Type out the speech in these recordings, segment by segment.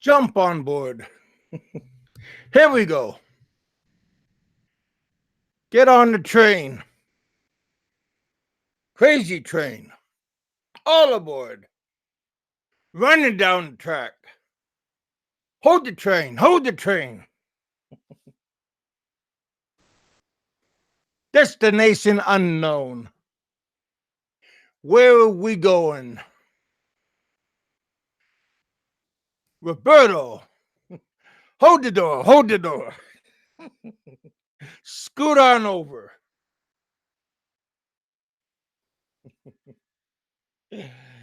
Jump on board. Here we go. Get on the train. Crazy train. All aboard. Running down the track. Hold the train. Hold the train. Destination unknown. Where are we going? Roberto. Hold the door. Hold the door. Scoot on over.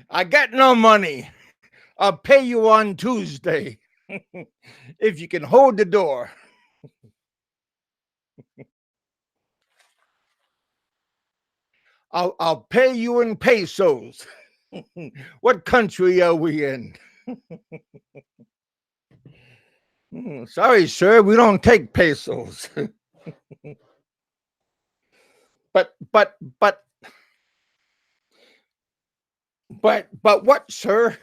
I got no money. I'll pay you on Tuesday. If you can hold the door. I'll pay you in pesos. What country are we in? Sorry, sir, we don't take pesos. but what, sir?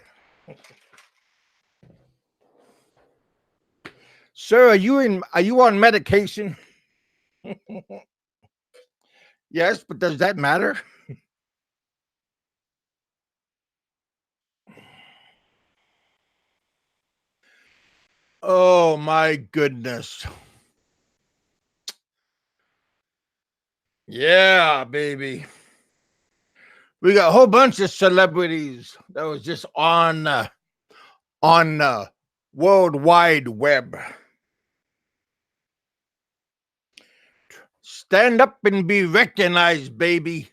Sir, are you on medication? Yes, but does that matter? Oh my goodness. Yeah, baby. We got a whole bunch of celebrities that was just on World Wide Web. Stand up and be recognized, baby.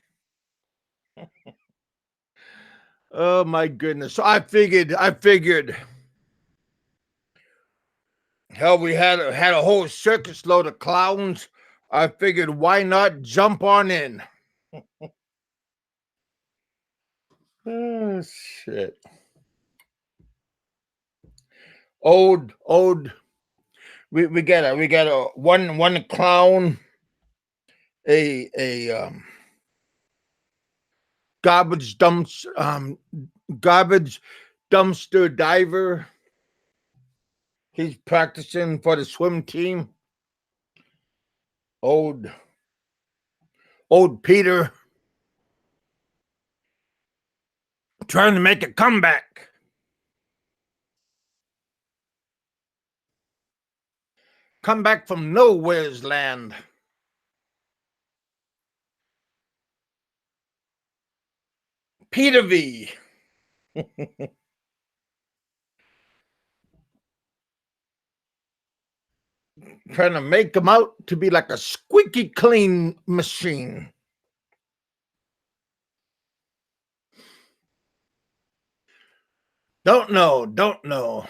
Oh my goodness. So I figured hell, we had a whole circus load of clowns. I figured why not jump on in? Oh shit. Old we got a one clown, a garbage dumpster diver. He's practicing for the swim team. Old Peter trying to make a comeback. Come back from nowhere's land. Peter V. Trying to make him out to be like a squeaky clean machine. Don't know.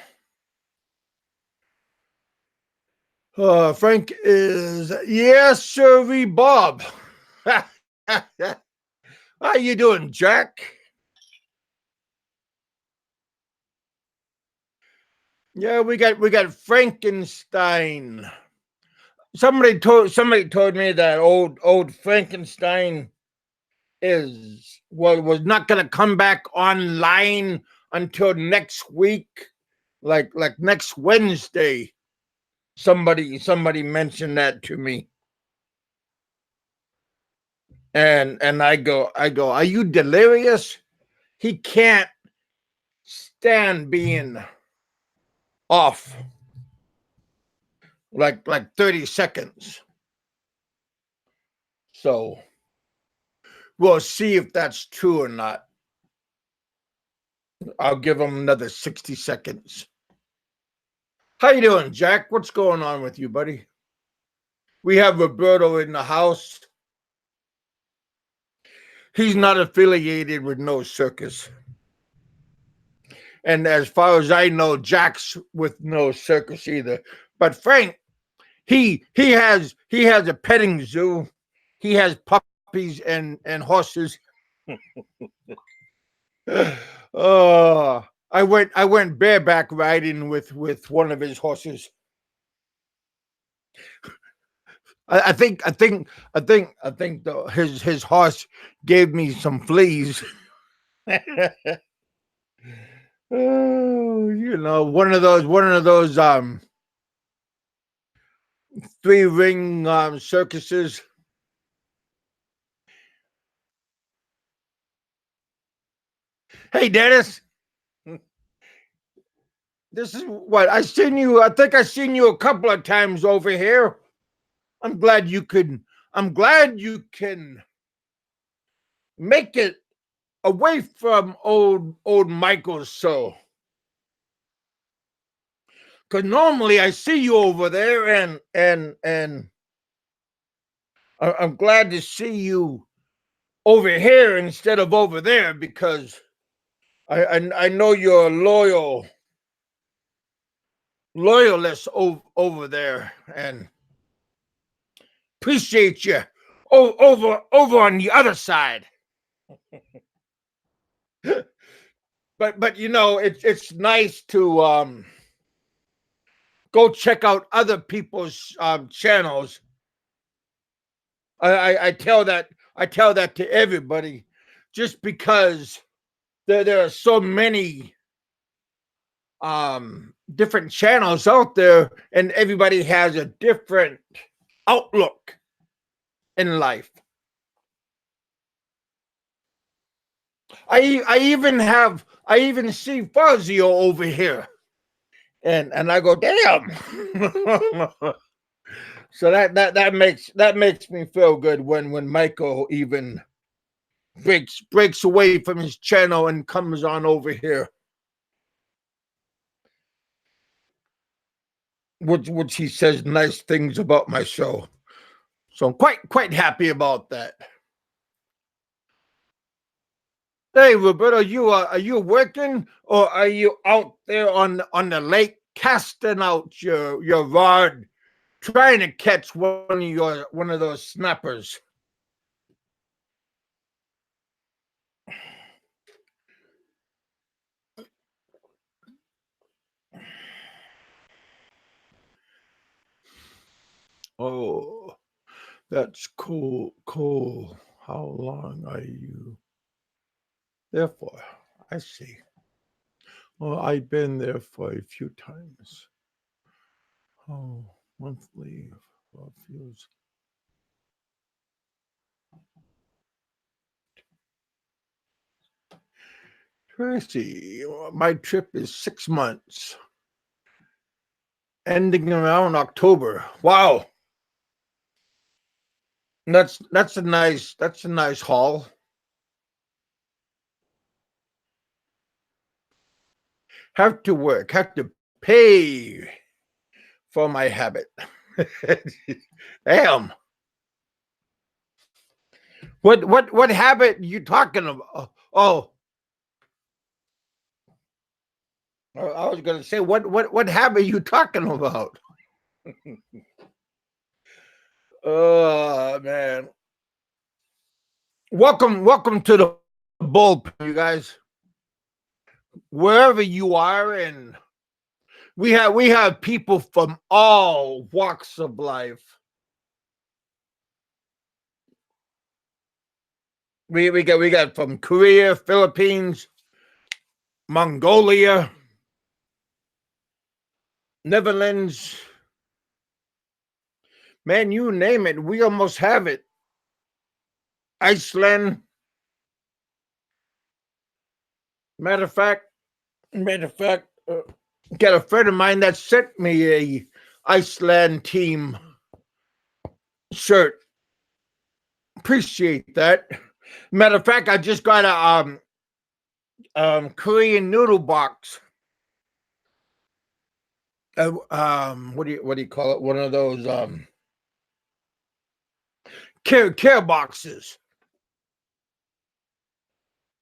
Frank is, yes, sir, Bob. How you doing, Jack? Yeah, we got Frankenstein. Somebody told me that old Frankenstein was not gonna come back online until next week, like next Wednesday. Somebody mentioned that to me. And I go, are you delirious? He can't stand being off like 30 seconds. So we'll see if that's true or not. I'll give him another 60 seconds. How you doing, Jack? What's going on with you, buddy? We have Roberto in the house. He's not affiliated with no circus. And as far as I know, Jack's with no circus either. But Frank, he has a petting zoo. He has puppies and horses. Oh, I went bareback riding with one of his horses. I think his horse gave me some fleas. Oh, one of those 3 ring circuses. Hey, Dennis, this is what I seen you. I think I seen you a couple of times over here. I'm glad you could. I'm glad you can make it away from old Michael's show. Because normally I see you over there, and I'm glad to see you over here instead of over there, because I know you're loyalist over there, and appreciate you over on the other side. But it's nice to go check out other people's channels. I tell that to everybody, just because there are so many different channels out there, and everybody has a different outlook in life. I even see Fazio over here, and I go, damn. So that makes me feel good when Michael even breaks away from his channel and comes on over here, which he says nice things about my show. So I'm quite happy about that. Hey, Roberto, are you working, or are you out there on the lake casting out your rod, trying to catch one of those snappers? Oh, that's cool. Cool. How long are you there for? I see. Well, I've been there for a few times. Oh, monthly feels. Tracy, my trip is 6 months, ending around October. Wow, that's a nice haul. Have to work, have to pay for my habit. Damn. What habit you talking about? Oh, I was gonna say, what habit you talking about? Oh man. Welcome to the bullpen, you guys. Wherever you are, and we have people from all walks of life. We got from Korea, Philippines, Mongolia, Netherlands. Man, you name it, we almost have it. Iceland. Matter of fact, got a friend of mine that sent me a Iceland team shirt. Appreciate that. Matter of fact, I just got a Korean noodle box. What do you call it? One of those care boxes.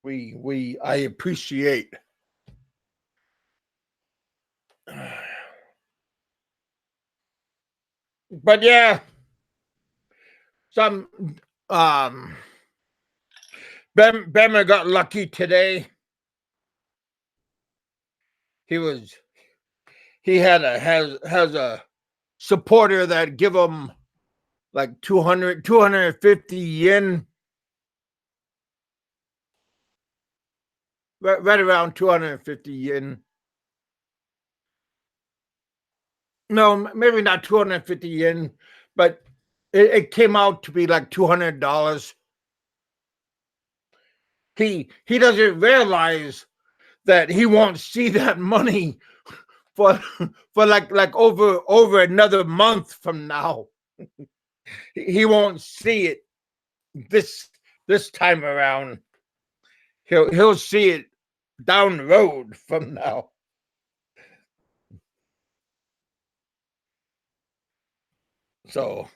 I appreciate. But yeah, some um Bama got lucky today. He was he had a has a supporter that give him like 250 yen. right around 250 yen. No, maybe not 250 yen, but it came out to be like $200. He doesn't realize that he won't see that money for for like over another month from now. He won't see it this this time around. He'll see it down the road from now. So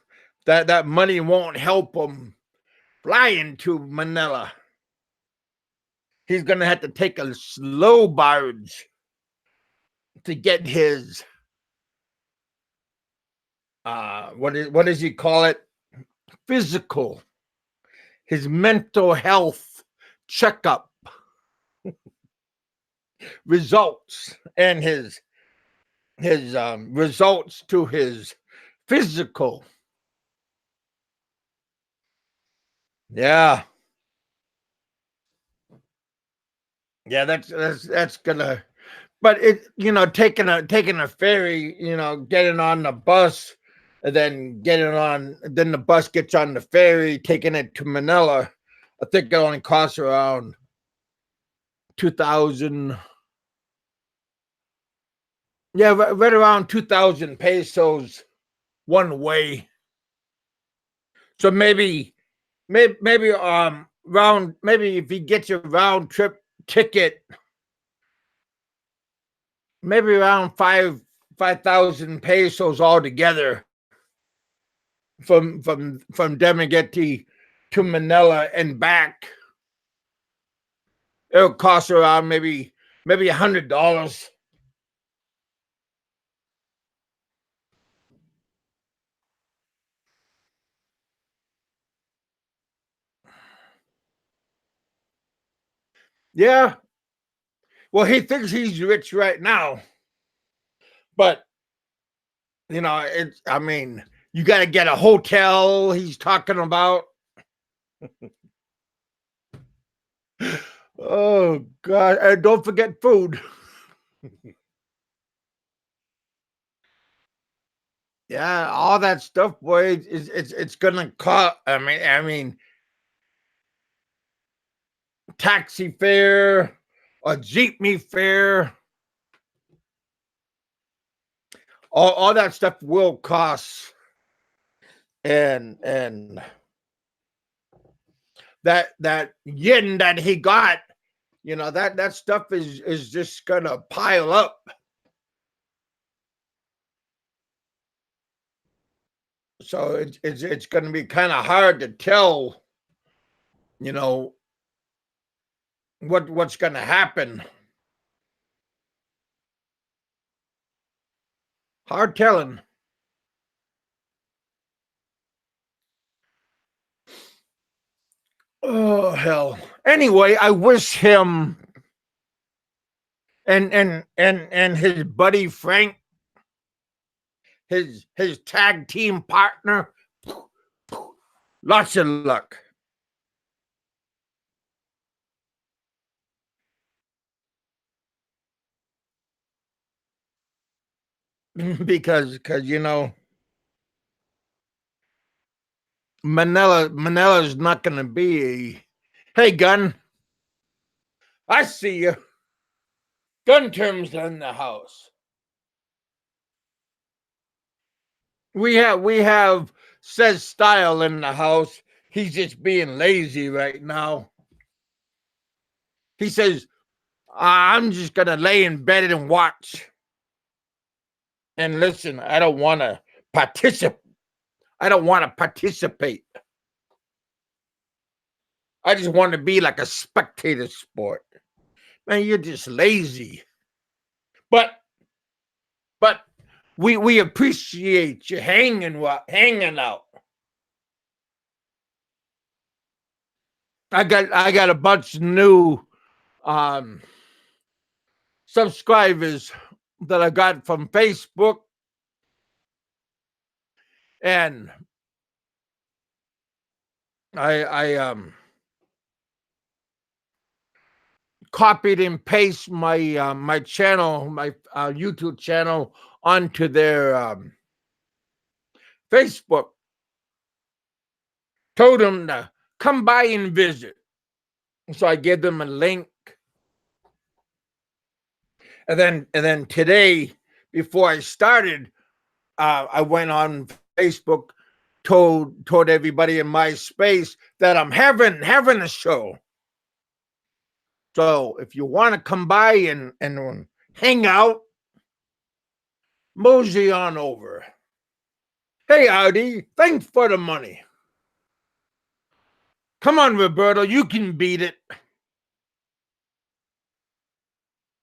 that money won't help him flying to Manila. He's gonna have to take a slow barge to get his what does he call it? Physical, his mental health checkup results, and his results to his physical. Yeah, yeah, that's gonna. But it, taking a ferry, getting on the bus, and then then the bus gets on the ferry, taking it to Manila. I think it only costs around 2,000. Yeah, right around 2,000 pesos one way. So maybe if he gets a round trip ticket, maybe around 5,000 pesos altogether from Demagetti to Manila and back. It'll cost around maybe $100. Yeah. Well, he thinks he's rich right now, but it's. I mean, you got to get a hotel. He's talking about. Oh God! And don't forget food. Yeah, all that stuff, boy. It's gonna cost. I mean, taxi fare, a jeepney fare, all that stuff will cost, and that yen that he got, that stuff is just gonna pile up. So it's gonna be kind of hard to tell, you know, what's gonna happen. Hard telling. Oh hell. Anyway, I wish him and his buddy Frank, his tag team partner, lots of luck. Because Manila's not going to be a, hey gun, I see you. Gun terms in the house. We have says style in the house. He's just being lazy right now. He says, I'm just gonna lay in bed and watch and listen. I don't want to participate. I don't want to participate. I just want to be like a spectator sport. Man, you're just lazy. But but we appreciate you hanging out. I got a bunch of new um subscribers that I got from Facebook, and I copied and paste my my channel, my YouTube channel onto their Facebook. Told them to come by and visit. So I gave them a link. And then today, before I started, I went on Facebook, told everybody in my space that I'm having a show. So if you want to come by and hang out, mosey on over. Hey, Audi, thanks for the money. Come on, Roberto, you can beat it.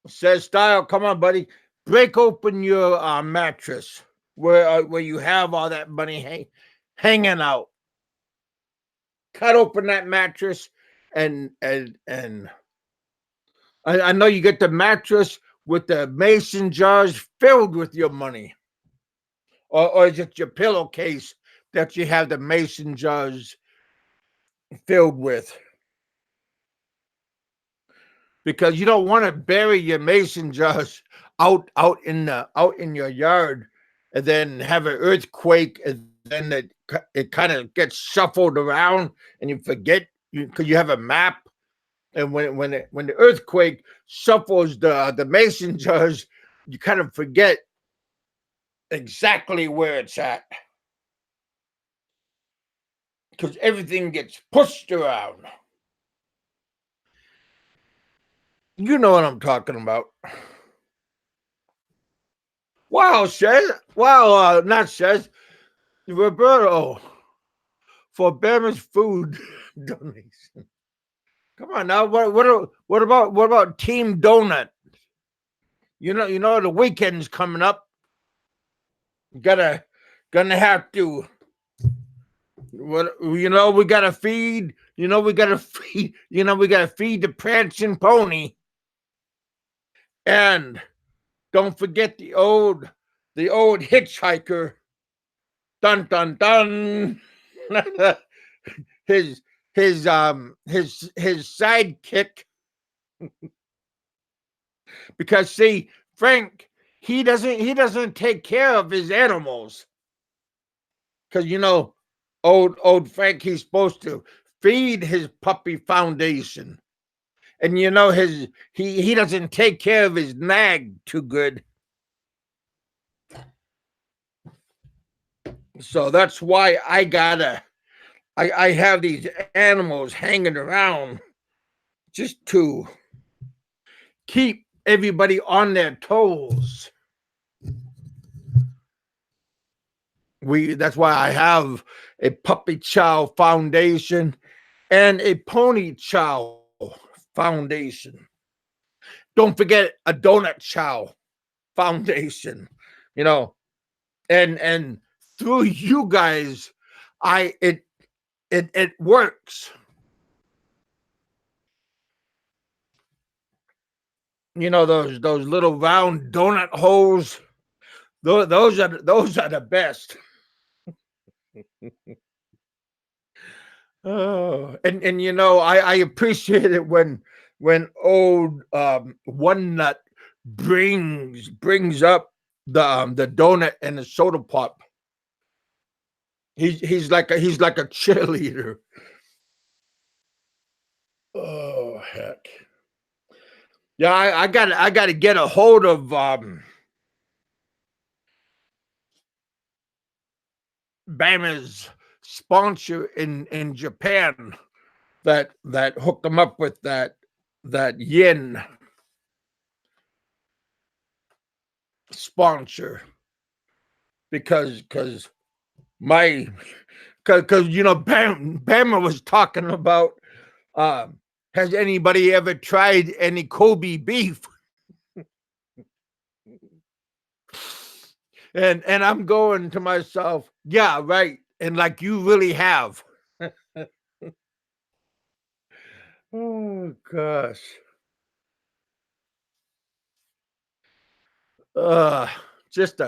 Says Style, come on, buddy. Break open your mattress where you have all that money hanging out. Cut open that mattress and I know you get the mattress with the mason jars filled with your money. Or is it your pillowcase that you have the mason jars filled with? Because you don't want to bury your mason jars out in your yard and then have an earthquake, and then it kind of gets shuffled around and you forget because you have a map, and when the earthquake shuffles the mason jars, you kind of forget exactly where it's at because everything gets pushed around. You know what I'm talking about. Wow, Shez. Wow, not Shez. Roberto for Bama's food donation. Come on now. What about Team Donut? You know the weekend's coming up. Gonna have to. What we gotta feed. We gotta feed. We gotta feed the prancing pony. And don't forget the old hitchhiker. Dun dun dun. his sidekick. Because see, Frank, he doesn't take care of his animals. Because old Frank, he's supposed to feed his puppy foundation. And he doesn't take care of his nag too good. So that's why I have these animals hanging around just to keep everybody on their toes. That's why I have a puppy chow foundation and a pony chow foundation. Don't forget a donut chow foundation. And through you guys, it works. Those little round donut holes. Those are the best. Oh, and I appreciate it when old One Nut brings up the donut and the soda pop. He's like a cheerleader. Oh heck. Yeah, I got to get a hold of Bama's sponsor in Japan that hooked them up with that yen sponsor because Bama was talking about has anybody ever tried any Kobe beef? and I'm going to myself, yeah, right. And like you really have. Oh gosh. Just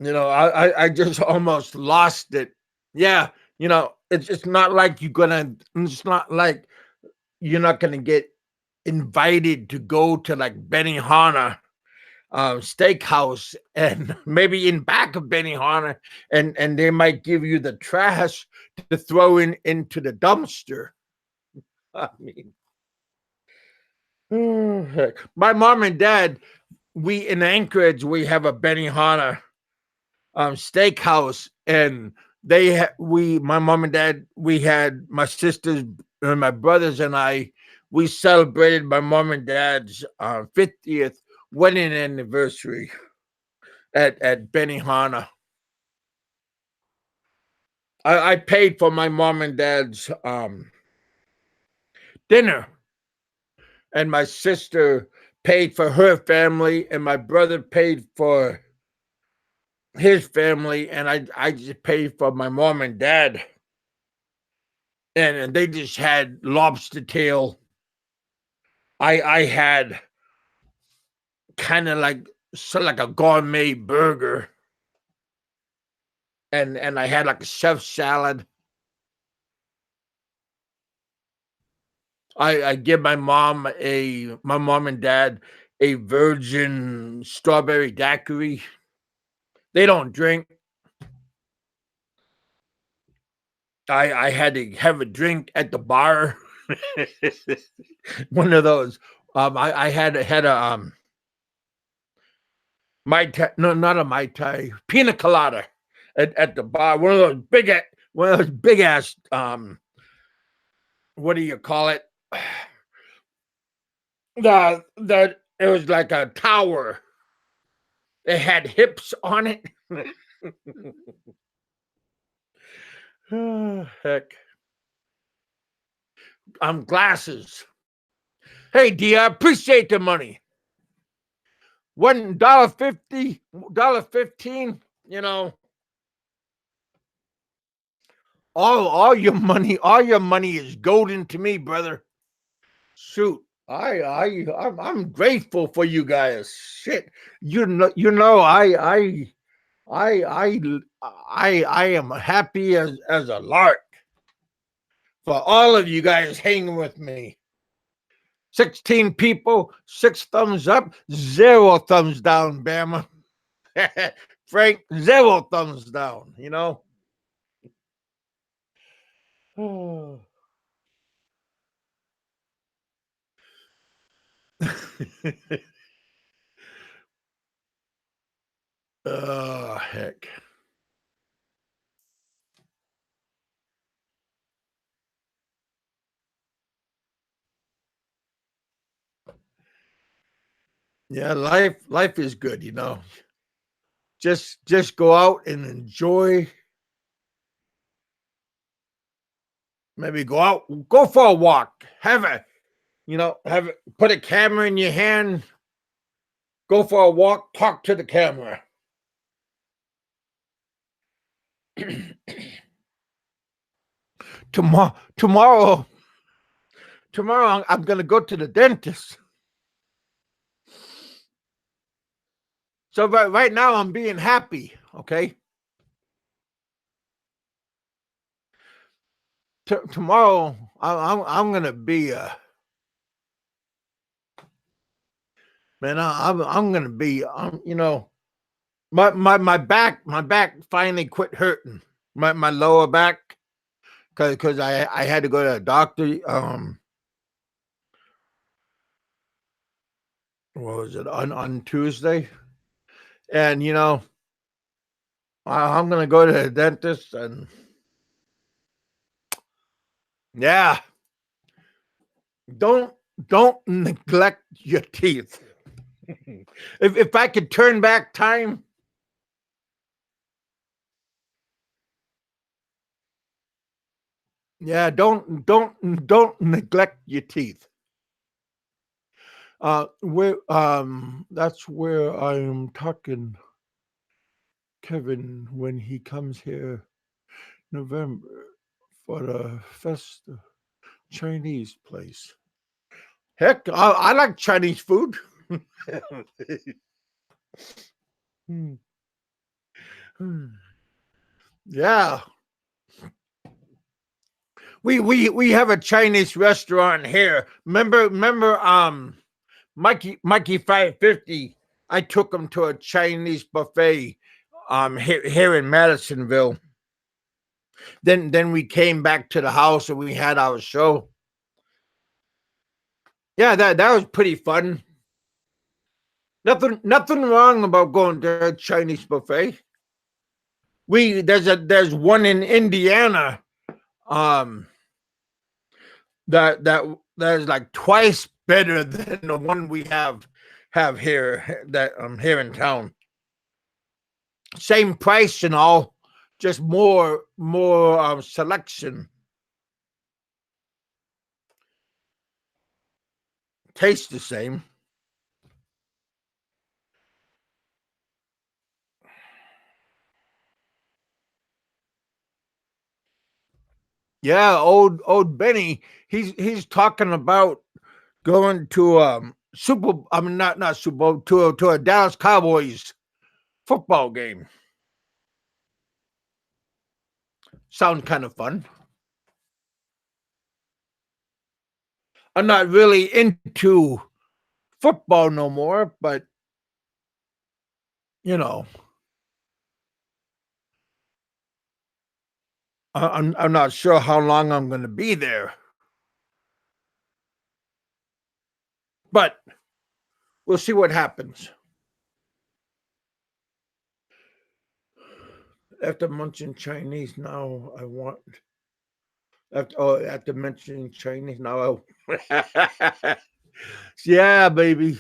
I just almost lost it. Yeah, it's not like it's not like you're not gonna get invited to go to like Benihana steakhouse, and maybe in back of Benihana, and they might give you the trash to throw into the dumpster. I mean, oh, heck. My mom and dad, we in Anchorage, we have a Benihana steakhouse, and my mom and dad, we had my sisters and my brothers and we celebrated my mom and dad's 50th wedding anniversary at Benihana. I paid for my mom and dad's dinner, and my sister paid for her family, and my brother paid for his family, and I just paid for my mom and dad, and they just had lobster tail. I had kind of like a gourmet burger, and I had like a chef salad. I give my mom and dad a virgin strawberry daiquiri. They don't drink. I had to have a drink at the bar. One of those. I had a Mai Tai, no, not a Mai Tai, pina colada at the bar. One of those big ass what do you call it? The it was like a tower. It had hips on it. Oh, heck. Glasses. Hey, D, I appreciate the money. $1.50, $1.15, you know. All your money is golden to me, brother. Shoot. I'm grateful for you guys. Shit. I am happy as a lark for all of you guys hanging with me. 16 people, 6 thumbs up, 0 thumbs down, Bama. Frank, 0 thumbs down, you know? Oh, oh heck. Yeah, life is good, you know. Just go out and enjoy. Maybe go for a walk. Put a camera in your hand, go for a walk, talk to the camera. tomorrow tomorrow tomorrow I'm gonna go to the dentist. So right now I'm being happy, okay? Tomorrow I'm gonna be man. I'm gonna be my back finally quit hurting, my lower back, because I had to go to a doctor. What was it, on Tuesday? And I'm gonna go to the dentist, and yeah, don't don't neglect your teeth. If I could turn back time, yeah, don't neglect your teeth. Where That's where I am talking Kevin when he comes here November for the festa Chinese place. Heck, I like Chinese food. Hmm. Yeah. We have a Chinese restaurant here. Remember Mikey 550. I took him to a Chinese buffet here in Madisonville. Then we came back to the house and we had our show. Yeah, that was pretty fun. Nothing wrong about going to a Chinese buffet. There's one in Indiana um that is like twice better than the one we have here that here in town. Same price and all, just more selection. Tastes the same. Yeah, old Benny. He's talking about going to Super. I mean, not Super Bowl, to a Dallas Cowboys football game. Sounds kind of fun. I'm not really into football no more, but you know, I'm not sure how long I'm going to be there, but we'll see what happens. After munching Chinese, now I want. After mentioning Chinese, now I. Yeah, baby.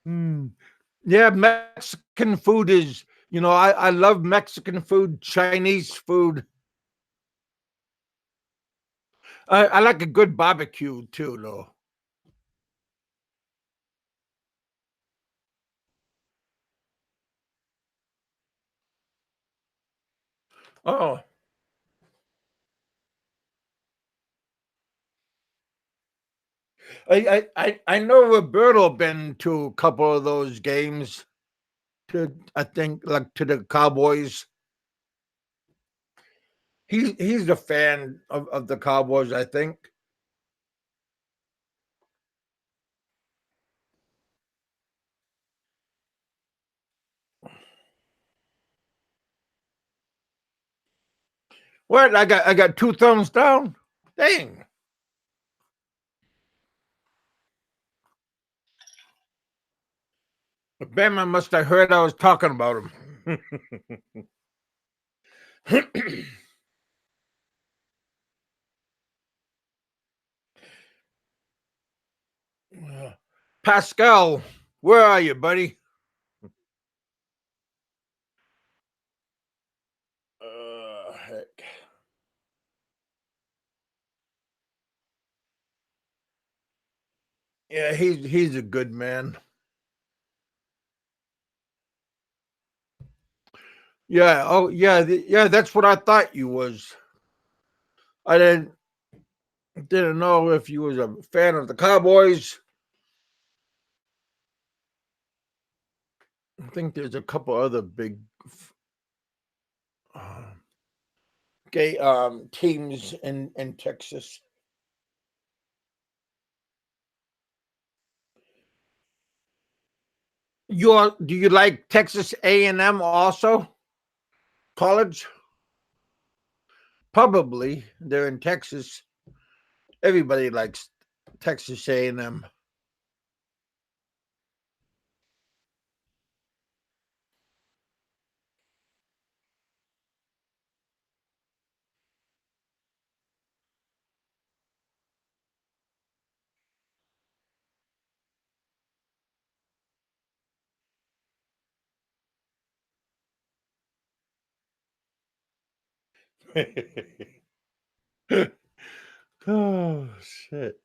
Hmm. Yeah, Mexican food is. I love Mexican food, Chinese food. I like a good barbecue too, though. Oh, I know Roberto been to a couple of those games. I think like to the Cowboys. He's a fan of the Cowboys. I think. What I got two thumbs down. Dang, Batman must have heard I was talking about him. Pascal, where are you, buddy? Heck. Yeah, he's a good man. Yeah. Oh, yeah. Yeah. That's what I thought you was. I didn't know if you was a fan of the Cowboys. I think there's a couple other big uh, gay teams in Texas. Do you like Texas A&M also? College? Probably. They're in Texas. Everybody likes Texas A&M. Oh shit.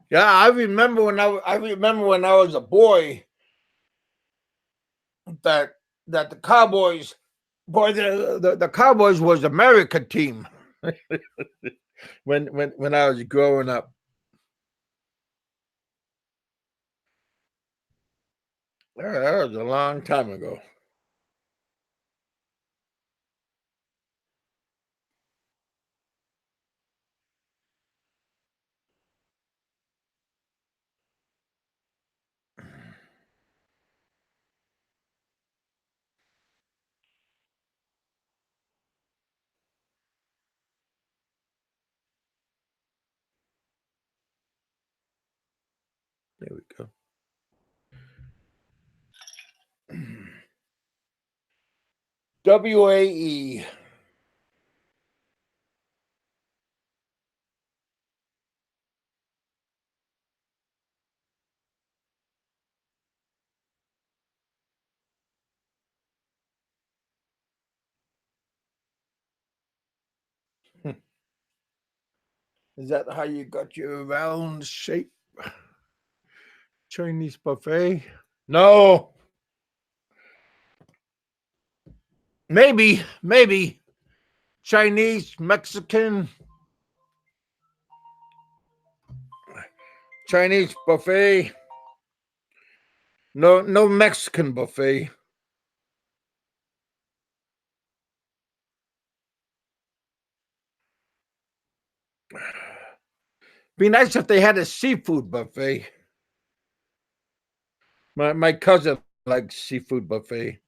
Yeah, I remember when I was a boy. that the Cowboys, boy, the Cowboys was America team when I was growing up. That was a long time ago. There we go. WAE. Is that how you got your round shape Chinese buffet? No. Maybe Chinese, Mexican, Chinese buffet. No Mexican buffet. Be nice if they had a seafood buffet. My cousin likes seafood buffet.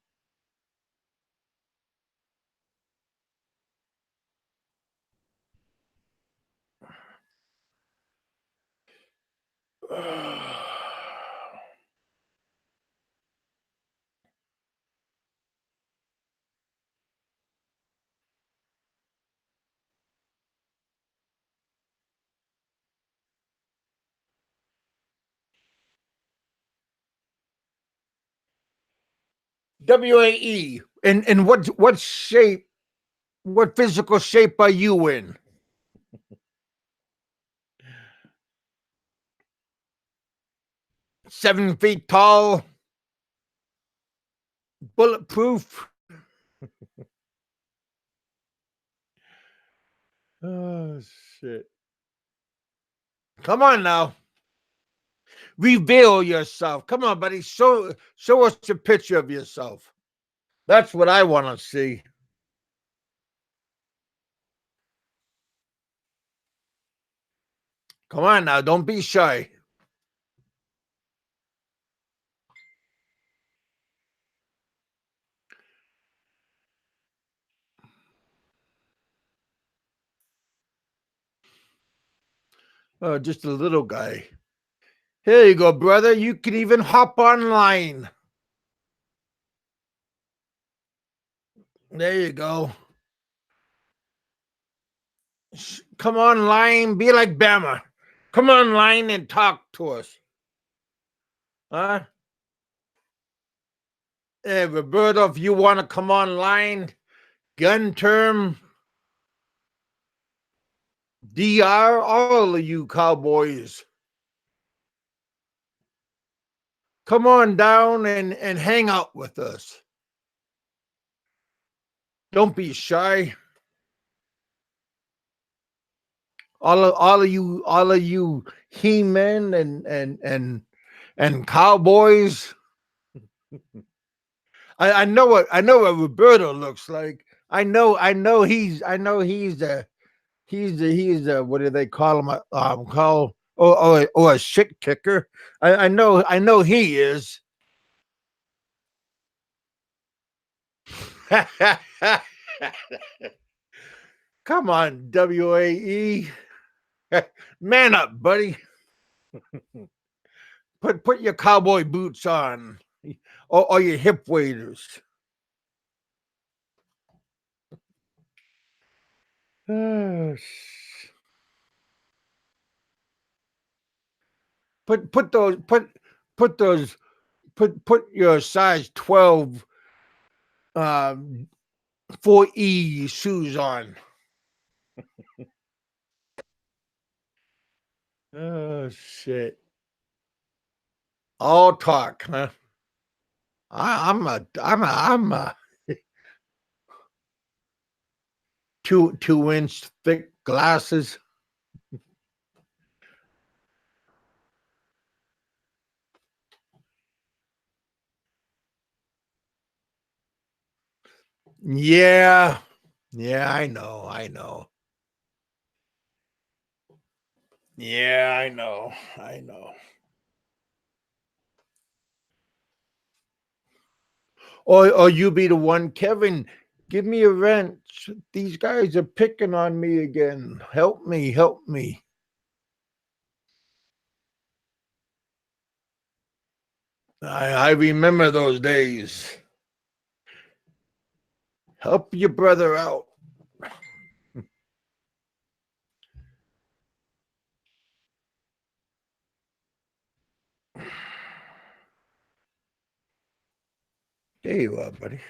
WAE. And what shape, what physical shape are you in? 7 feet tall, bulletproof. Oh shit. Come on now. Reveal yourself. Come on, buddy. Show us a picture of yourself. That's what I want to see. Come on now. Don't be shy. Oh, just a little guy. Here you go, brother. You can even hop online. There you go. Come online. Be like Bama. Come online and talk to us. Huh? Hey, Roberto, if you want to come online, gun term, DR, all of you cowboys, come on down and hang out with us. Don't be shy. All of you he-men and cowboys. I know what Roberto looks like. He's a what do they call him? Call or a shit kicker. I know he is. Come on, WAE. Man up, buddy. Put your cowboy boots on. Or your hip waders. Oh, put those put those put your size 12 4E shoes on. Oh shit. All talk, huh? I'm a 2 inch thick glasses. Yeah. Yeah, I know. I know. Yeah, I know. I know. Or you be the one, Kevin. Give me a wrench. These guys are picking on me again. Help me. Help me. I remember those days. Help your brother out. There you are, buddy.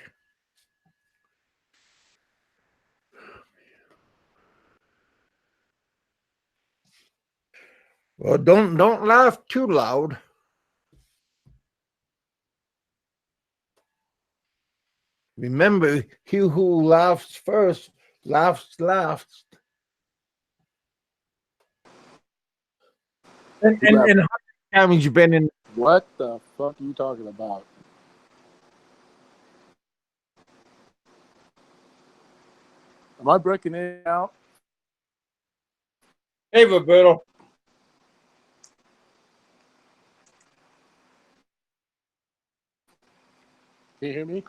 Well, don't laugh too loud. Remember, he who laughs first laughs last. And how many times you been in? What the fuck are you talking about? Am I breaking it out? Hey, Roberto. Can you hear me?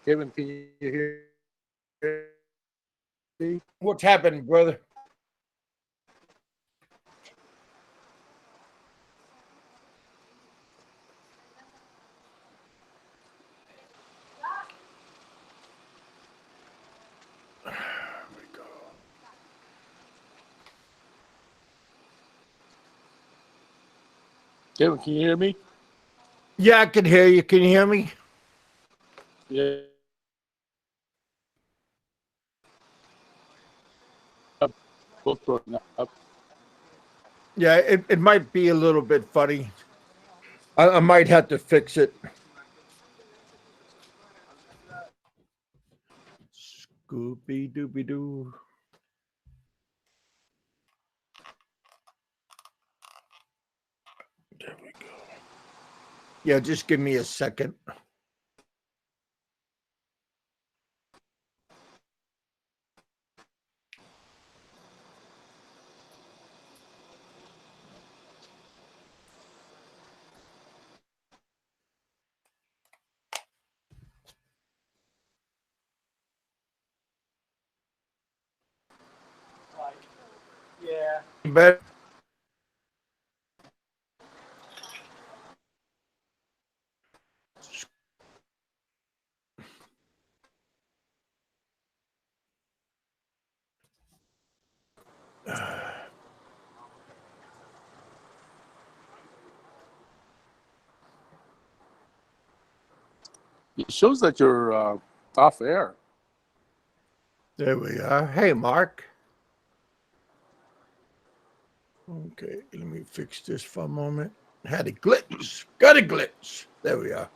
Kevin, can you hear me? What's happening, brother? There we go. Kevin, can you hear me? Yeah, I can hear you. Can you hear me? Yeah. Both broken up. Yeah, it might be a little bit funny. I might have to fix it. Scooby Dooby Doo. There we go. Yeah, just give me a second. Yeah. But It shows that you're off air. there we are. Hey, Mark. Okay, let me fix this for a moment. Had a glitch. Got a glitch. There we are.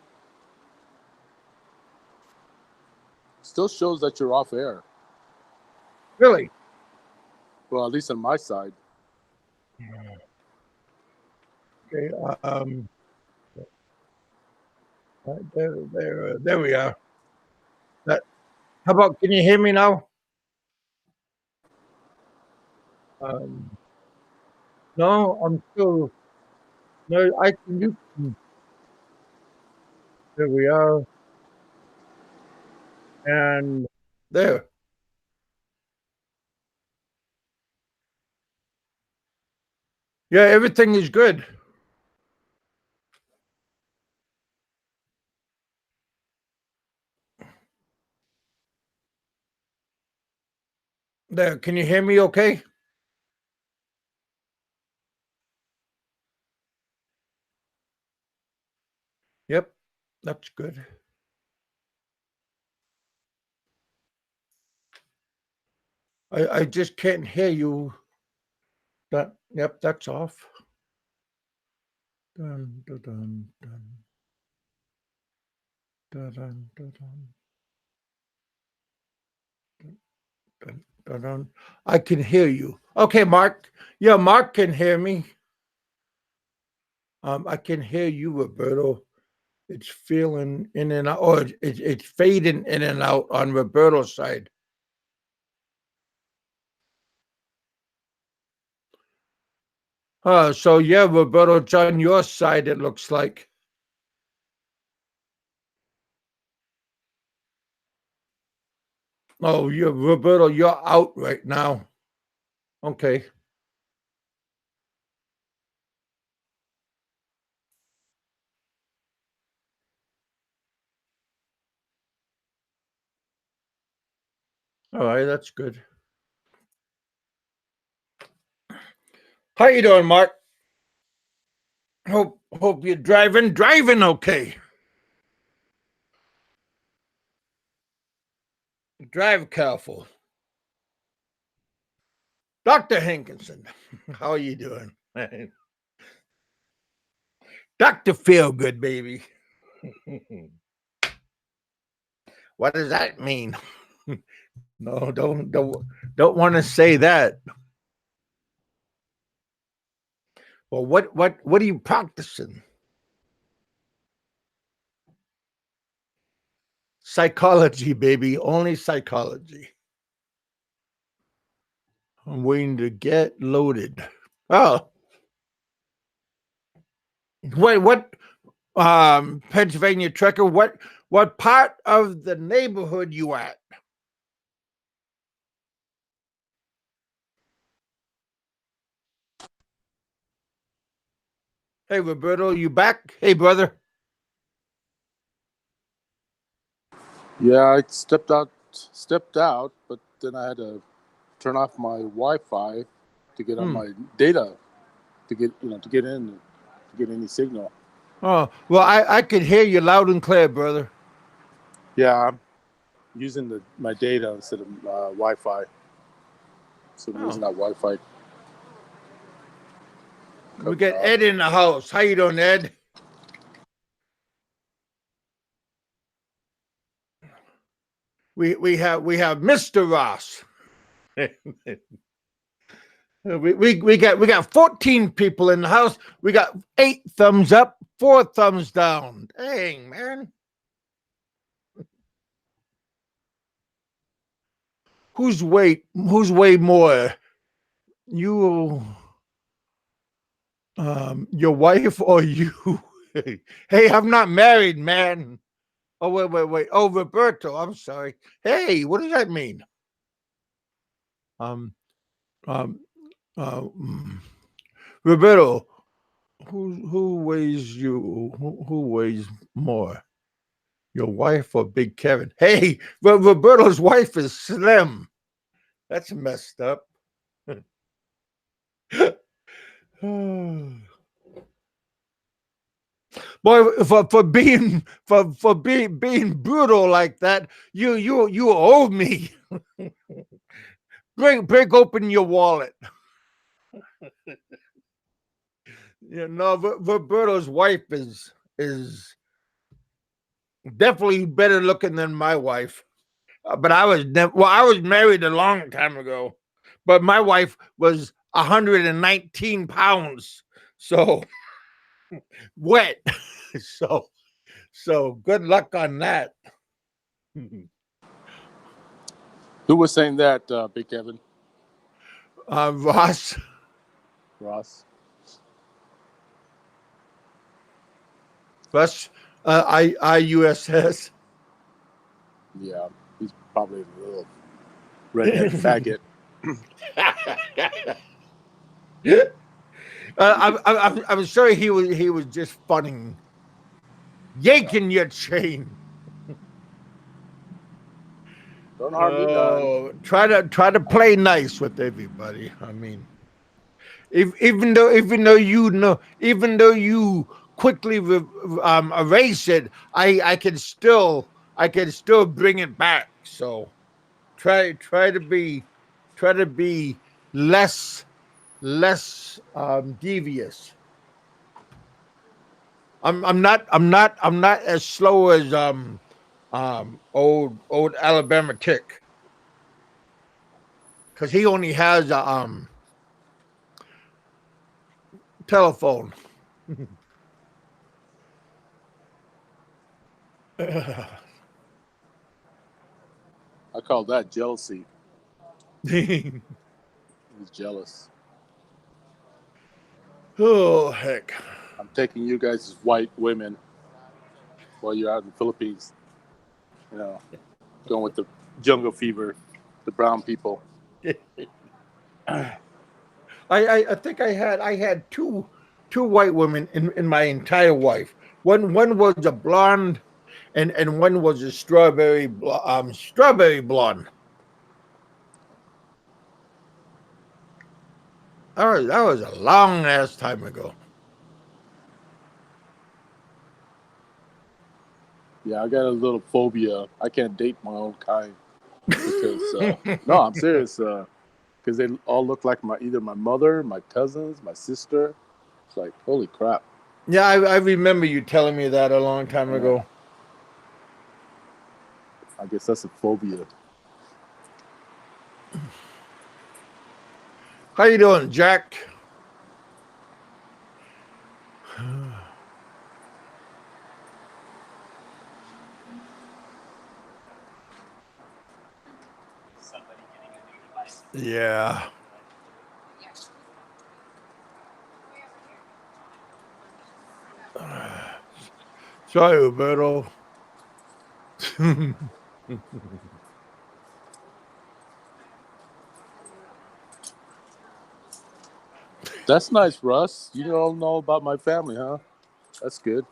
Still shows that you're off air. Really? Well, at least on my side. Okay. There we are. That, how about? Can you hear me now? Um, no, I'm still. No, I can. You can. There we are. And there. Yeah, everything is good. There. Can you hear me? Okay. Yep, that's good. I just can't hear you. That. Yep, that's off. Dun, dun, dun, dun, dun, dun, dun, dun, dun, dun. I can hear you. Okay, Mark. Yeah, Mark can hear me. I can hear you, Roberto. It's feeling in and out, or it's fading in and out on Roberto's side. So yeah, Roberto, it's on your side, it looks like. Oh, you're Roberto, you're out right now. Okay. All right, that's good. How you doing, Mark? Hope you're driving okay. Drive careful. Dr. Hankinson, how are you doing? Dr. Feelgood, baby. What does that mean? No, don't want to say that. Well, what are you practicing? Psychology, baby. Only psychology. I'm waiting to get loaded. Oh, wait, what? Pennsylvania trucker. What part of the neighborhood you at? Hey, Roberto, you back? Hey, brother. Yeah, I stepped out, but then I had to turn off my Wi-Fi to get on Hmm. my data to get to get in to get any signal. Oh, well, I could hear you loud and clear, brother. Yeah, I'm using my data instead of Wi-Fi. So I'm using Oh, that Wi-Fi. we got Ed in the house. How you doing, Ed? We have Mr. Ross. we got 14 people in the house. We got 8 thumbs up, 4 thumbs down. Dang, man. Who's way more? You your wife or you? Hey, I'm not married, man. Oh, wait. Oh, Roberto, I'm sorry. Hey, what does that mean? Um um mm. Roberto, who weighs you? Who weighs more? Your wife or Big Kevin? Hey, Roberto's wife is slim. That's messed up. Boy, for being brutal like that, you owe me. Break open your wallet. No, Roberto's wife is definitely better looking than my wife. But I was married a long time ago, but my wife was 119 pounds, so wet. so so good luck on that. Who was saying that, Big Kevin? Ross. Ross. Russ, IUSS. Yeah, he's probably a little redhead faggot. I'm sorry he was just funning, yanking your chain. Don't harm me none. Oh, try to play nice with everybody. I mean, even though you quickly erase it, I can still bring it back. So try to be less devious. I'm not as slow as old Alabama Tick, because he only has a telephone. I call that jealousy. He's jealous. Oh heck. I'm taking you guys as white women while you're out in the Philippines. You know, going with the jungle fever, the brown people. I think I had two white women in my entire life. One was a blonde, and one was a strawberry blonde. That was a long ass time ago. Yeah, I got a little phobia. I can't date my own kind because no, I'm serious. Because they all look like either my mother, my cousins, my sister. It's like holy crap. Yeah, I remember you telling me that a long time Yeah, ago. I guess that's a phobia. How you doing, Jack? Yeah. Sorry, Roberto. That's nice, Russ. You don't know about my family, huh? That's good.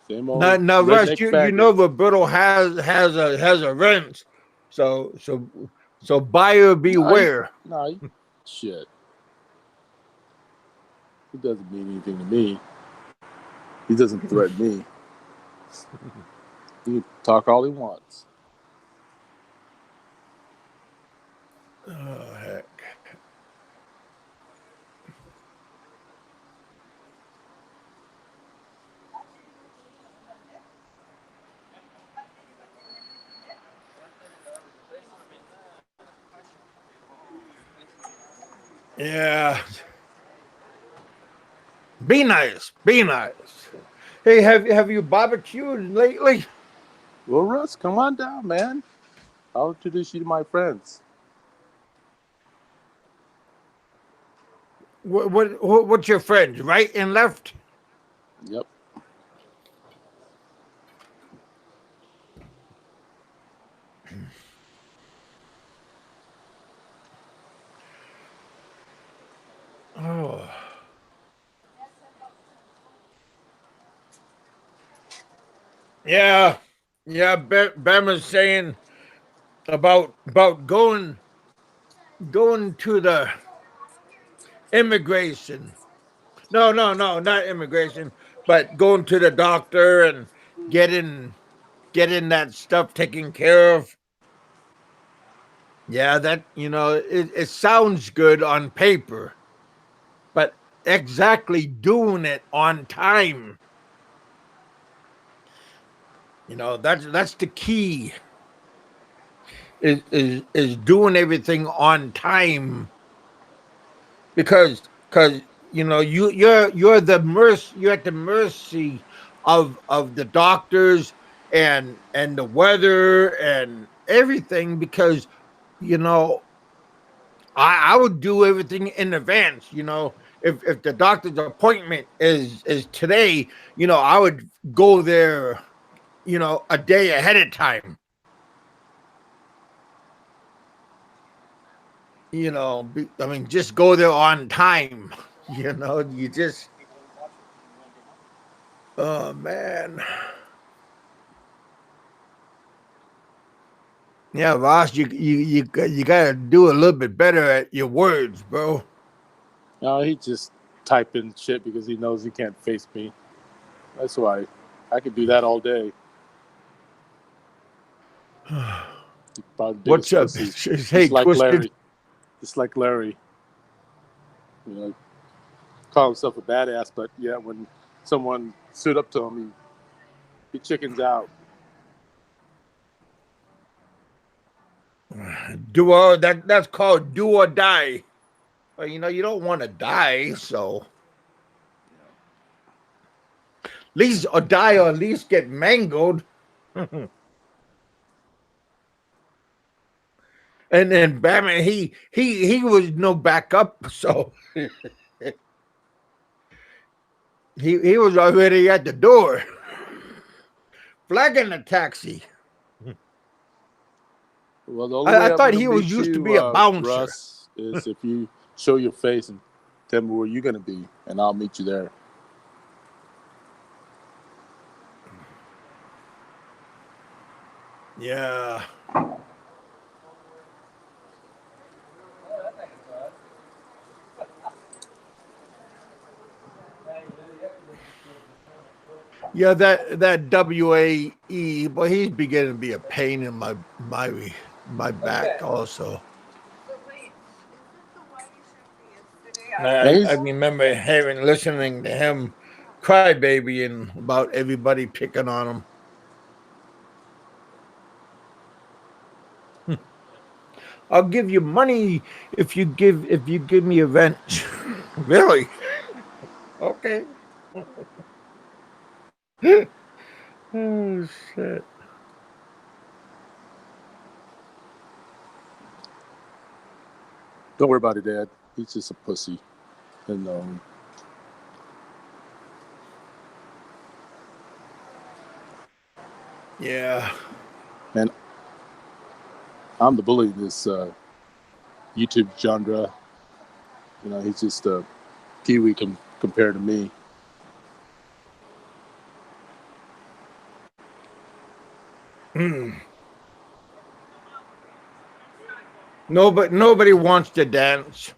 Same old now, Russ, redneck you faggot. know Roberto has a wrench, so buyer beware. Nah, shit. He doesn't mean anything to me. He doesn't threaten me. He can talk all he wants. Oh heck. Yeah. Be nice. Be nice. Hey, have you barbecued lately? Well, Russ, come on down, man. I'll introduce you to my friends. What's your friends? Right and left? Yep. Oh. Yeah. Yeah, Bama's saying about going to the immigration. No, no, no, not immigration, but going to the doctor and getting getting that stuff taken care of. Yeah, that it sounds good on paper, but exactly doing it on time, that's the key. Is doing everything on time, because you're at the mercy of the doctors and the weather and everything, because you know I would do everything in advance. If the doctor's appointment is today, I would go there, a day ahead of time. I mean, just go there on time. You just, oh man. Yeah, Ross, you gotta do a little bit better at your words, bro. No, he just typing shit because he knows he can't face me. That's why I could do that all day. He's probably the What's biggest up? pussy, Hey, just like Twisted. Larry. Just like Larry. You know, call himself a badass, but yeah, when someone stood up to him, he chickens out. That's called do or die. Well, you don't want to die, so at least or die or at least get mangled. And then Batman, he was no backup, so he was already at the door, flagging the taxi. Well, the only way I I'm thought going to he was meet used to you, be a bouncer. Russ, is if you show your face and tell me where you're going to be, and I'll meet you there. Yeah. Yeah, that WAE, but he's beginning to be a pain in my back also. I remember listening to him cry baby and about everybody picking on him. I'll give you money if you give me a wrench. Really? Okay. Oh shit. Don't worry about it, Dad. He's just a pussy. And Yeah. and I'm the bully in this YouTube genre. He's just a Kiwi compared to me. Nobody wants to dance.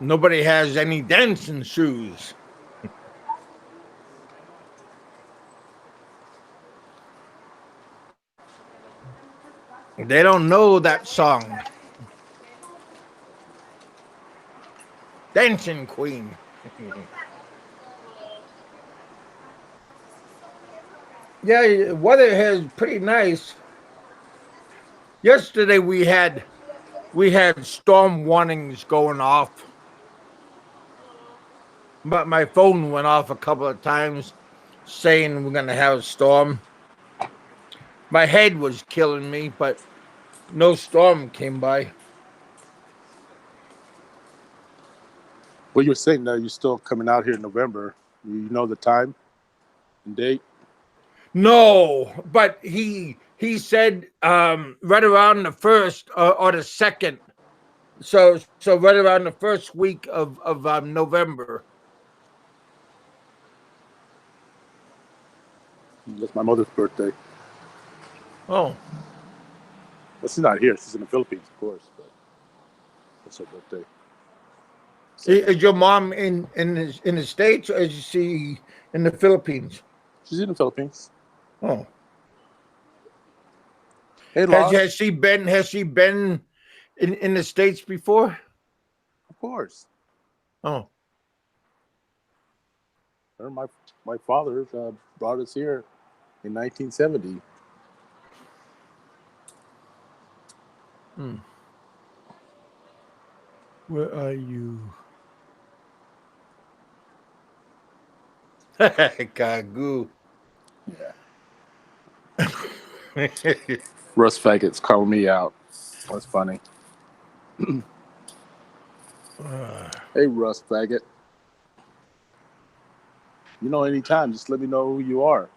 Nobody has any dancing shoes. They don't know that song. Dancing Queen. Yeah, weather is pretty nice. Yesterday we had storm warnings going off. But my phone went off a couple of times saying we're gonna have a storm. My head was killing me, but no storm came by. Well, you were saying that you're still coming out here in November. You know the time and date? No, but he said right around the first or the second. So right around the first week of November. That's my mother's birthday. Oh, Well, she's not here. She's in the Philippines, of course. But that's her birthday. is your mom in the States or is she in the Philippines? She's in the Philippines. Oh, Hey, has Lost. has she been in the States before? Of course. Oh, Her, my father brought us here in 1970. where are you? Kagoo. Yeah. Russ faggots calling me out. That's funny. Hey, Russ faggot. Anytime, just let me know who you are.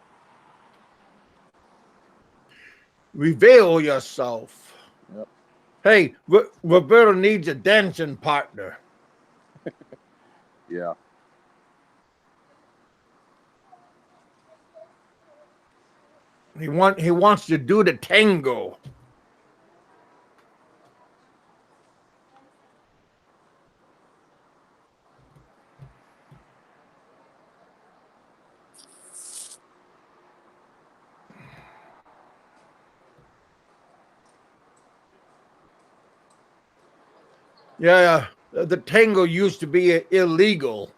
Reveal yourself. Yep. Hey, Roberto needs a dancing partner. Yeah. He wants to do the tango. Yeah. the tango used to be illegal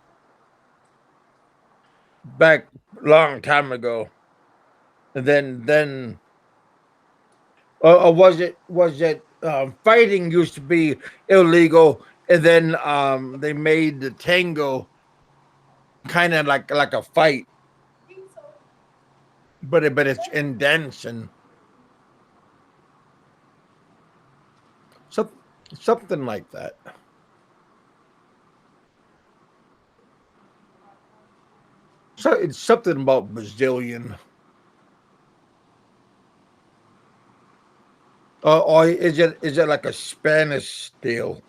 back long time ago. And then or was it fighting used to be illegal, and then they made the tango kind of like a fight, but it's in dance and some, something like that. So it's something about Brazilian, or is it like a Spanish steel?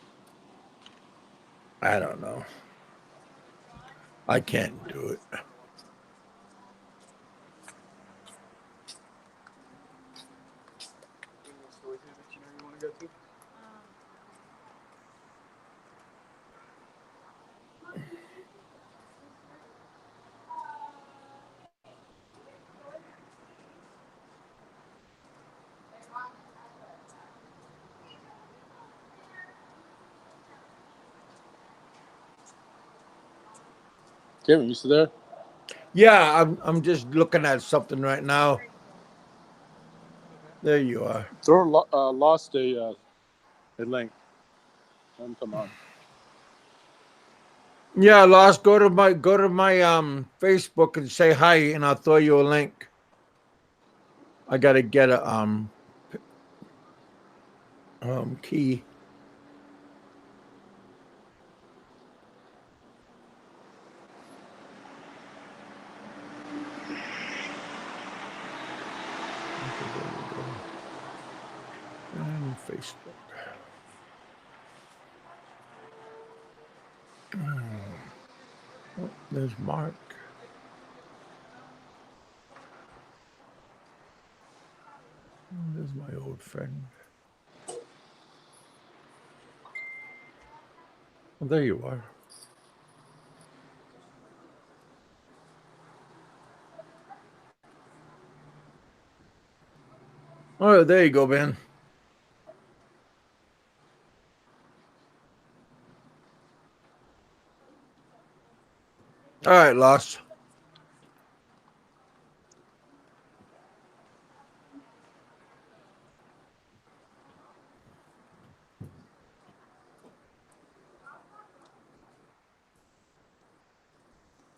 I don't know. I can't do it. Kevin, you still there? Yeah, I'm just looking at something right now. There you are. Thor lost a link. Let him come on. Yeah, Lost. Go to my Facebook and say hi, and I'll throw you a link. I gotta get a key. Okay, there we go. And Facebook. Oh, there's Mark. There's my old friend. Well, there you are. Oh, there you go, man. All right, Lost.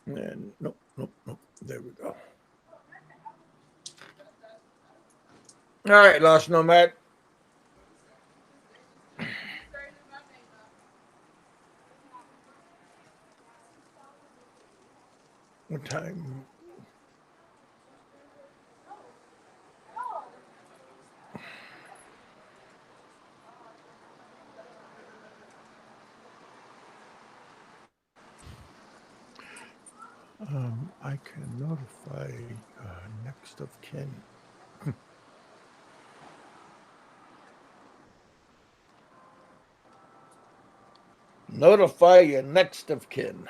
And nope. There we go. All right, Lost Nomad. What time? I can notify next of kin. Notify your next of kin.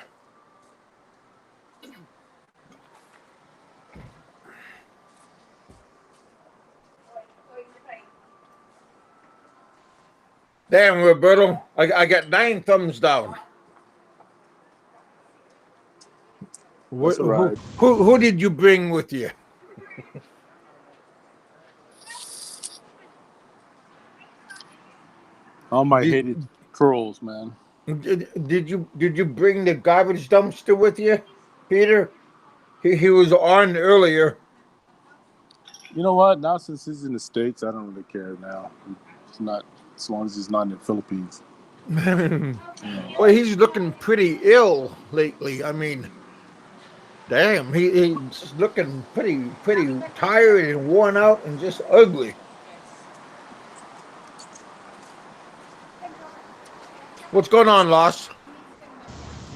Damn, Roberto, I got 9 thumbs down. That's all right. Who did you bring with you? All my hated trolls, man. Did you bring the garbage dumpster with you, Peter? He was on earlier. You know what? Now since he's in the States, I don't really care now. It's not as long as he's not in the Philippines. Well, he's looking pretty ill lately. I mean, damn, he's looking pretty tired and worn out and just ugly. What's going on, Lost?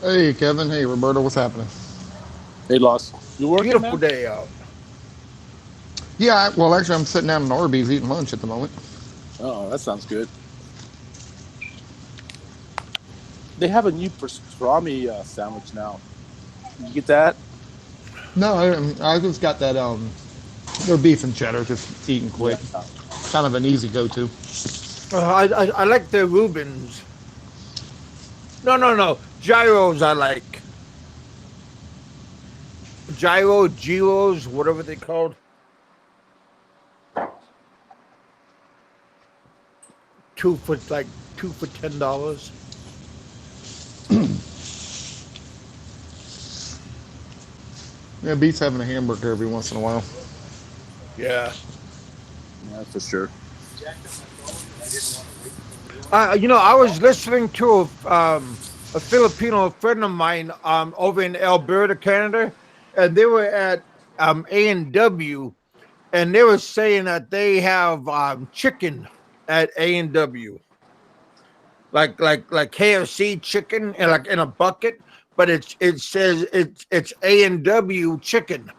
Hey, Kevin. Hey, Roberto. What's happening? Hey, Lost. You working, Beautiful man? day out. Yeah, well, actually, I'm sitting down in Arby's eating lunch at the moment. Oh, that sounds good. They have a new pastrami sandwich now. Did you get that? No, I just got that, their beef and cheddar, just eating quick. Yeah. Kind of an easy go-to. I like the Reubens. No. Gyros I like. Gyros, whatever they called. Two for $10. Yeah, beats having a hamburger every once in a while. Yeah. Yeah, for sure. I was listening to a Filipino friend of mine over in Alberta, Canada, and they were at A&W, and they were saying that they have chicken at A&W, like KFC chicken, and like in a bucket, but it says it's A&W chicken,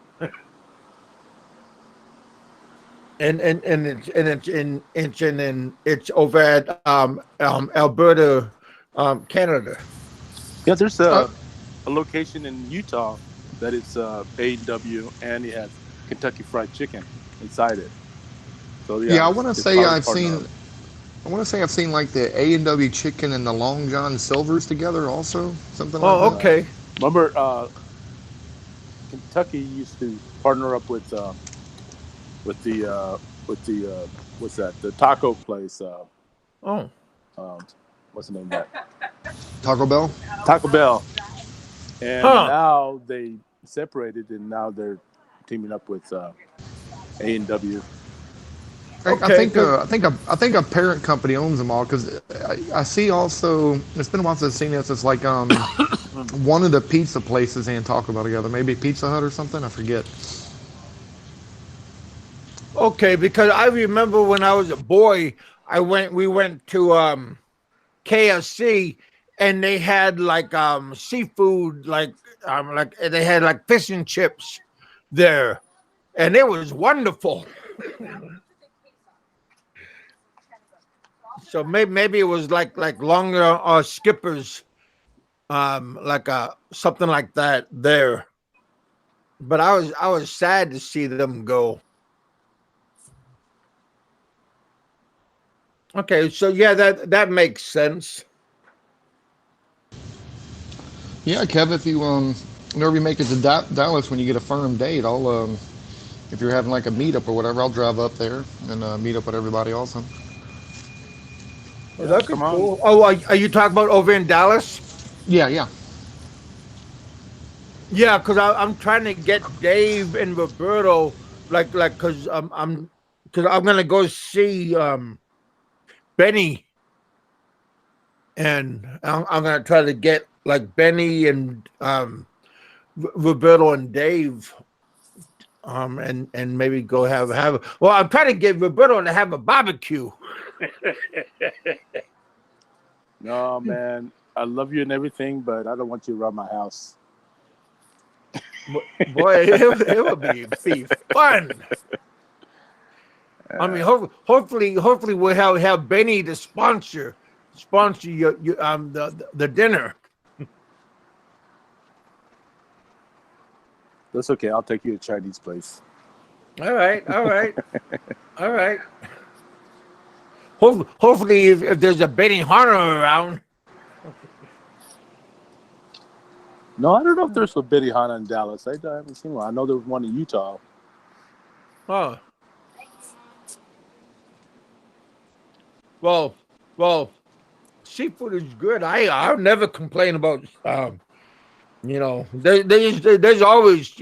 it's over at Alberta, Canada. Yeah, there's Uh, a location in Utah that it's A&W and it has Kentucky Fried Chicken inside it. So yeah, yeah, I want to it's say probably I've partner seen. up. I want to say I've seen like the A&W chicken and the Long John Silvers together, also something like Oh, that. okay. Remember, Kentucky used to partner up with the what's that? The taco place. Oh, Um, what's the name of that? Taco Bell. Taco Bell. And huh. now they separated, and now they're teaming up with A&W. I Okay, think because I think a parent company owns them all because I see also it's been a while since I've seen this. It's like one of the pizza places and Taco Bell together. Maybe Pizza Hut or something. I forget. I remember when I was a boy, we went to KFC, and they had like seafood, like they had like fish and chips there, and it was wonderful. So maybe it was like longer skippers, like something like that there. But I was sad to see them go. Okay, so yeah, that makes sense. Yeah, Kev, if you whenever you make it to Dallas when you get a firm date, I'll if you're having like a meetup or whatever, I'll drive up there and meet up with everybody also. Oh, Yeah, that'd be come on. cool. Oh, are you talking about over in Dallas? Yeah, yeah. Yeah, because I'm trying to get Dave and Roberto, because I'm gonna go see Benny, and I'm gonna try to get like Benny and Roberto and Dave, and maybe go have. Well, I'm trying to get Roberto to have a barbecue. No, man, I love you and everything, but I don't want you around my house. Boy, it would be fun. I mean, hopefully we'll have Benny to sponsor your the dinner. That's okay. I'll take you to a Chinese place. All right, all right, all right. Hopefully, if there's a Benny Hunter around. No, I don't know if there's a Betty Hanna in Dallas. I haven't seen one. I know there was one in Utah. Oh, well, well, seafood is good. I'll never complain about. There's always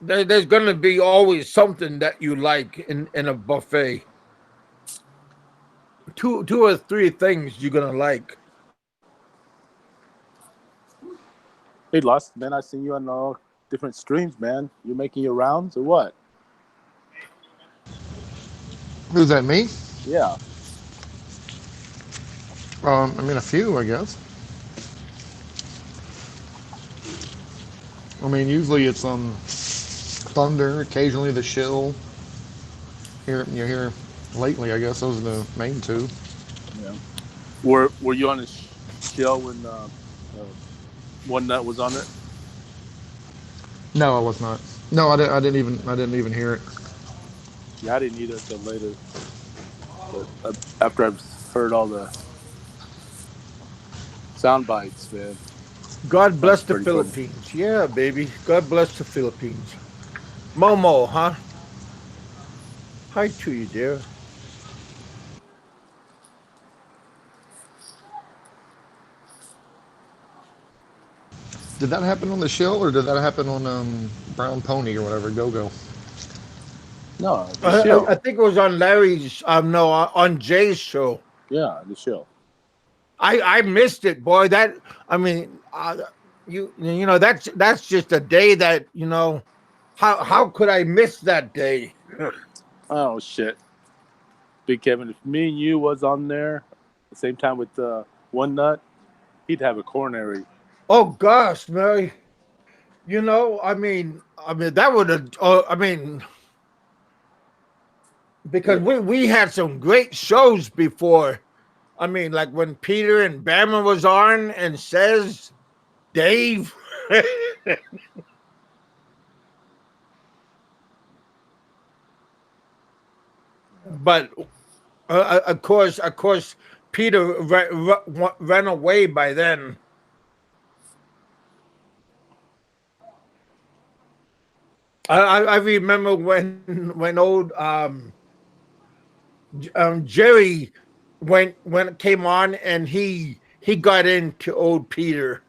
there's gonna be always something that you like in a buffet. Two or three things you're gonna like. Hey, Lost, man, I seen you on all different streams, man. You making your rounds or what? Who's that? Me? Yeah. I mean, a few, I guess. I mean, usually it's Thunder, occasionally the Shill. Here lately, I guess those are the main two. Yeah. Were you on a show when one that was on it? No, I was not. No, I didn't even hear it. Yeah, I didn't either until later. But after I've heard all the sound bites, man. God bless the pretty funny. Philippines. Yeah, baby. God bless the Philippines. Momo, huh? Hi to you, dear. Did that happen on the show, or did that happen on Brown Pony or whatever? Go Go. No, the show. I think it was on Larry's. No, on Jay's show. Yeah, the show. I missed it, boy. That I mean, you know that's just a day that how could I miss that day? Oh shit, Big Kevin. If me and you was on there, at the same time with One Nut, he'd have a coronary. Oh gosh, Mary. I mean that would have. Because we had some great shows before. I mean, like when Peter and Bama was on and says Dave. But of course, Peter ran away by then. I remember when old Jerry when it came on and he got into old Peter.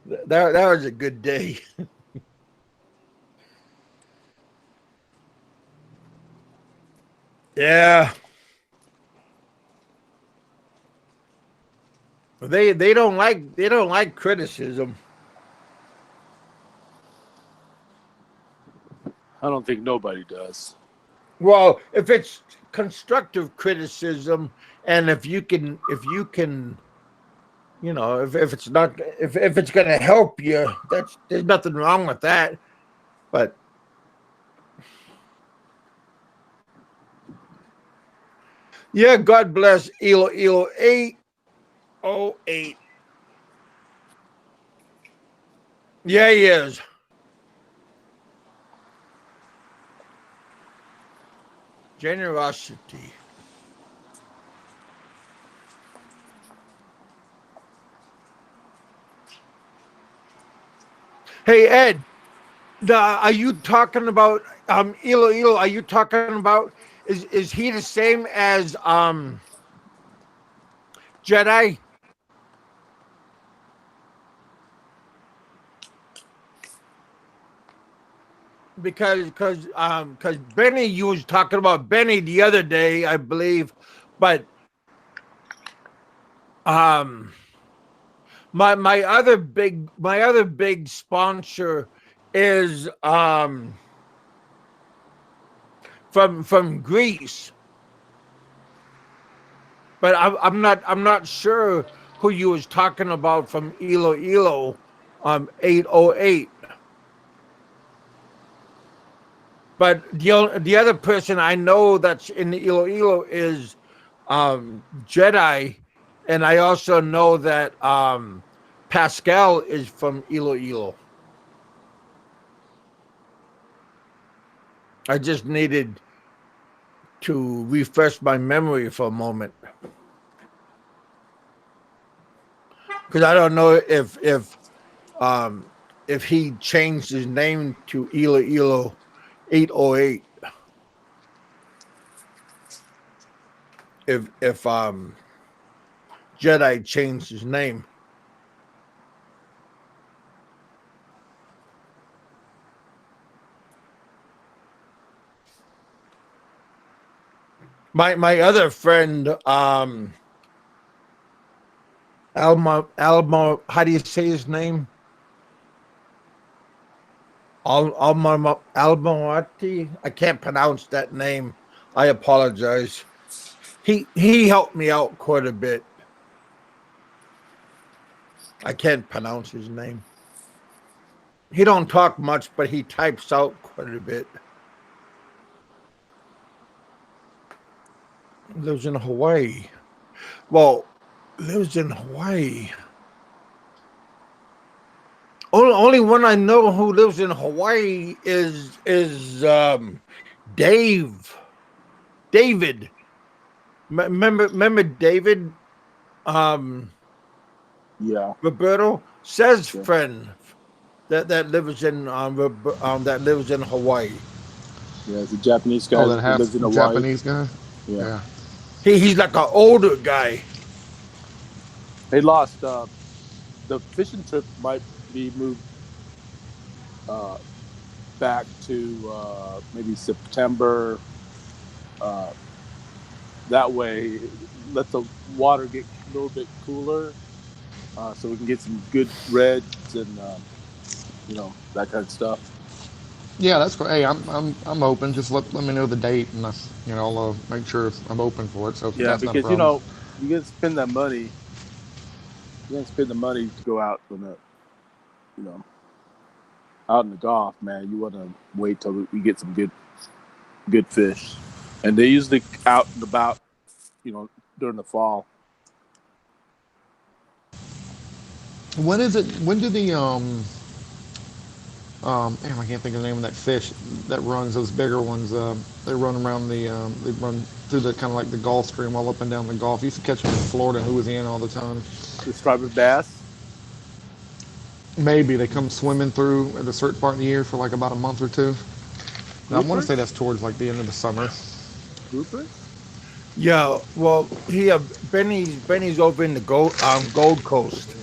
That was a good day. Yeah. They don't like criticism. I don't think nobody does. Well, if it's constructive criticism, and if you can, if it's not, if it's going to help you, there's nothing wrong with that. But yeah, God bless Elo 808. Yeah, he is. Generosity. Hey Ed, are you talking about Elo? Are you talking about is he the same as Jedi? Because Benny, you was talking about Benny the other day, I believe, but um my other big sponsor is from Greece, but I'm not sure who you was talking about from Elo 808. But the other person I know that's in the Elo is Jedi, and I also know that Pascal is from Elo. I just needed to refresh my memory for a moment because I don't know if he changed his name to Elo 808. If Jedi changed his name. My other friend, Alma, how do you say his name? Almawati. I can't pronounce that name. I apologize. He helped me out quite a bit. I can't pronounce his name. He don't talk much, but he types out quite a bit. Lives in Hawaii. Well, lives in Hawaii. Only one I know who lives in Hawaii is David. Remember David? Yeah. Roberto says Yeah. friend that lives in that lives in Hawaii. Yeah. It's a Japanese guy Oh, that that half lives in Hawaii. Japanese guy. Yeah. Yeah. He's like an older guy. They lost. The fishing trip might be moved uh, back to maybe September. Uh, that way, let the water get a little bit cooler, so we can get some good reds and that kind of stuff. Yeah, that's great. Hey, I'm open. Just let me know the date, and I'll make sure I'm open for it. So Yeah, that's not a because problem. you got to spend that money. You got to spend the money to go out on the you know out in the Gulf, man. You want to wait till we get some good fish, and they usually out and about, during the fall. When is it? When do the damn, I can't think of the name of that fish that runs those bigger ones. They run around they run through the kind of like the Gulf Stream all up and down the Gulf. You used to catch them in Florida and Louisiana all the time. The striped bass. Maybe they come swimming through at a certain part of the year for like about a month or two. I want to say Groupers? that's towards like the end of the summer. Groupers? Yeah, well, Benny's over in the Gold Coast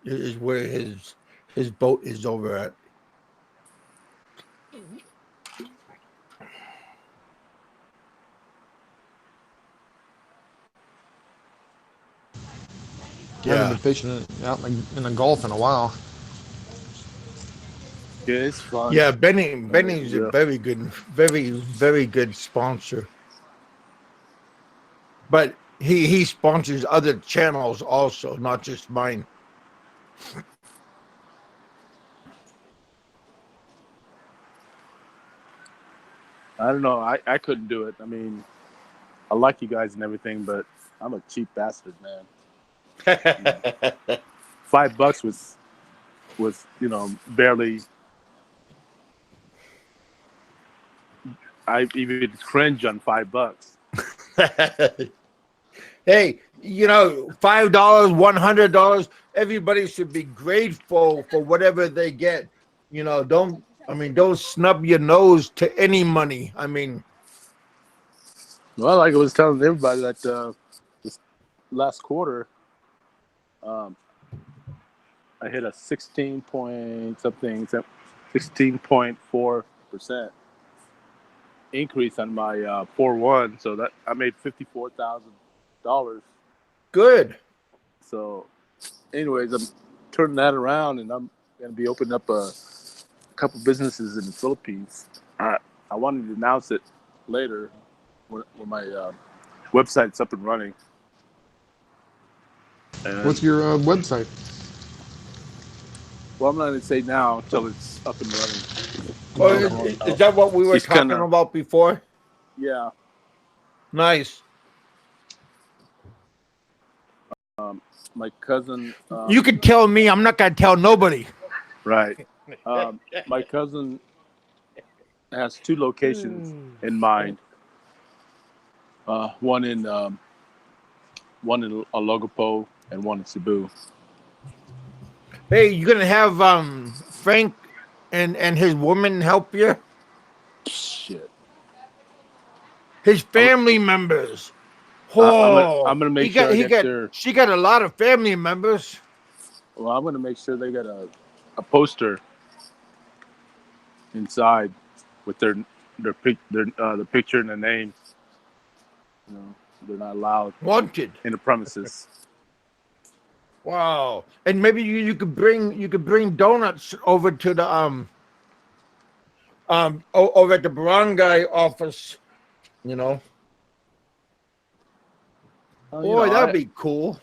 is where his boat is over at. I haven't Yeah, been fishing out in the Gulf in a while. Yeah, it's fun. yeah. Benny's a Yeah. very good sponsor, but he sponsors other channels also, not just mine. I don't know. I couldn't do it. I mean, I like you guys and everything, but I'm a cheap bastard, man. $5 was barely. I even cringe on $5. Hey, $5, $100. Everybody should be grateful for whatever they get. Don't snub your nose to any money. I mean, Well, like I was telling everybody that this last quarter, um, I hit a 16 point something, 16.4% increase on my 4-1. So that I made $54,000. good. So, anyways, I'm turning that around, and I'm going to be opening up a couple businesses in the Philippines. I wanted to announce it later when my website's up and running. And, What's your website? well, I'm not going to say now until it's up and running. Well, is that what we were It's talking kinda- about before? Yeah. Nice. My cousin. You could tell me. I'm not gonna tell nobody. Right. My cousin has 2 locations in mind. One in Ologopo and one in Cebu. Hey, you gonna have Frank and his woman help you? Shit. His family members. I'm gonna make he sure got I he get got their. she got a lot of family members. Well, I'm gonna make sure they got a poster inside with the picture and the name. They're not allowed Wanted. in the premises. Wow. And maybe you could bring donuts over to the over at the barangay office, you know. Boy, that'd be cool.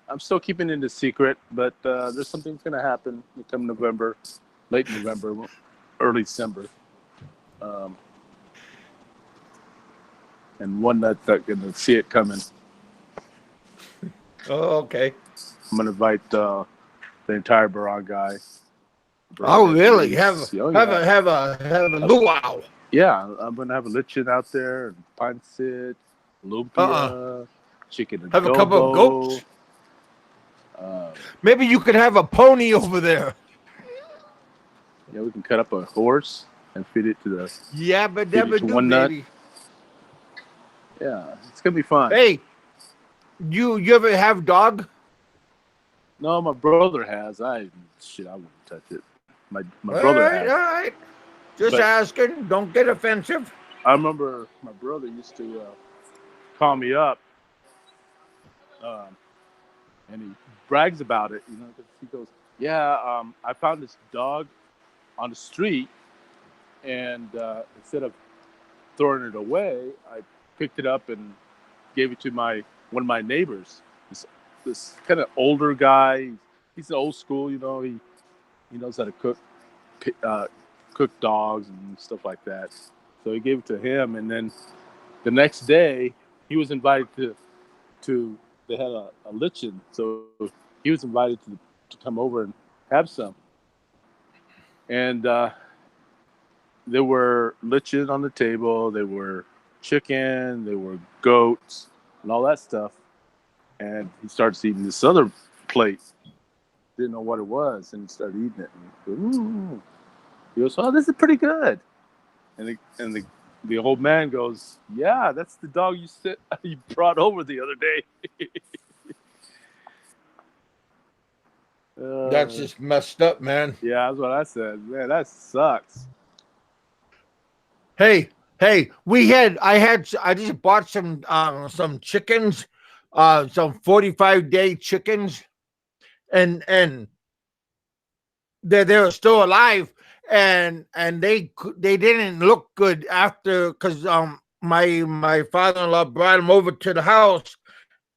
I'm still keeping it a secret, but there's something's gonna happen come November, late November, early December, and one that's gonna see it coming. Oh, okay. I'm gonna invite the entire barangay. Oh, really? police. Have a luau. Yeah, I'm gonna have a lichen out there, and pancit, lumpia, chicken Have a couple of adobo. goats. Um, Maybe you could have a pony over there. yeah, we can cut up a horse and Yabba feed it dabba to do, one nut. baby. Yeah, it's gonna be fun. Hey, you ever have dog? No, my brother has. I wouldn't touch it. My All brother right, has. all right. Just But asking. Don't get offensive. I remember my brother used to call me up, um, and he brags about it. You know, 'cause he goes, "Yeah, I found this dog on the street, and instead of throwing it away, I picked it up and gave it to one of my neighbors. This kind of older guy. He's old school. You know, he knows how to cook dogs and stuff like that. So he gave it to him, and then the next day he was invited to they had a lichen, so he was invited to come over and have some. And there were lichen on the table. There were chicken. There were goats and all that stuff. And he starts eating this other plate. Didn't know what it was, and he started eating it. And he goes, "Oh, this is pretty good." And the old man goes, "Yeah, that's the dog you brought over the other day." That's just messed up, man. Yeah, that's what I said. Man, that sucks. Hey, I just bought some chickens, some 45-day chickens, and they were still alive, and they didn't look good after, because my father-in-law brought them over to the house,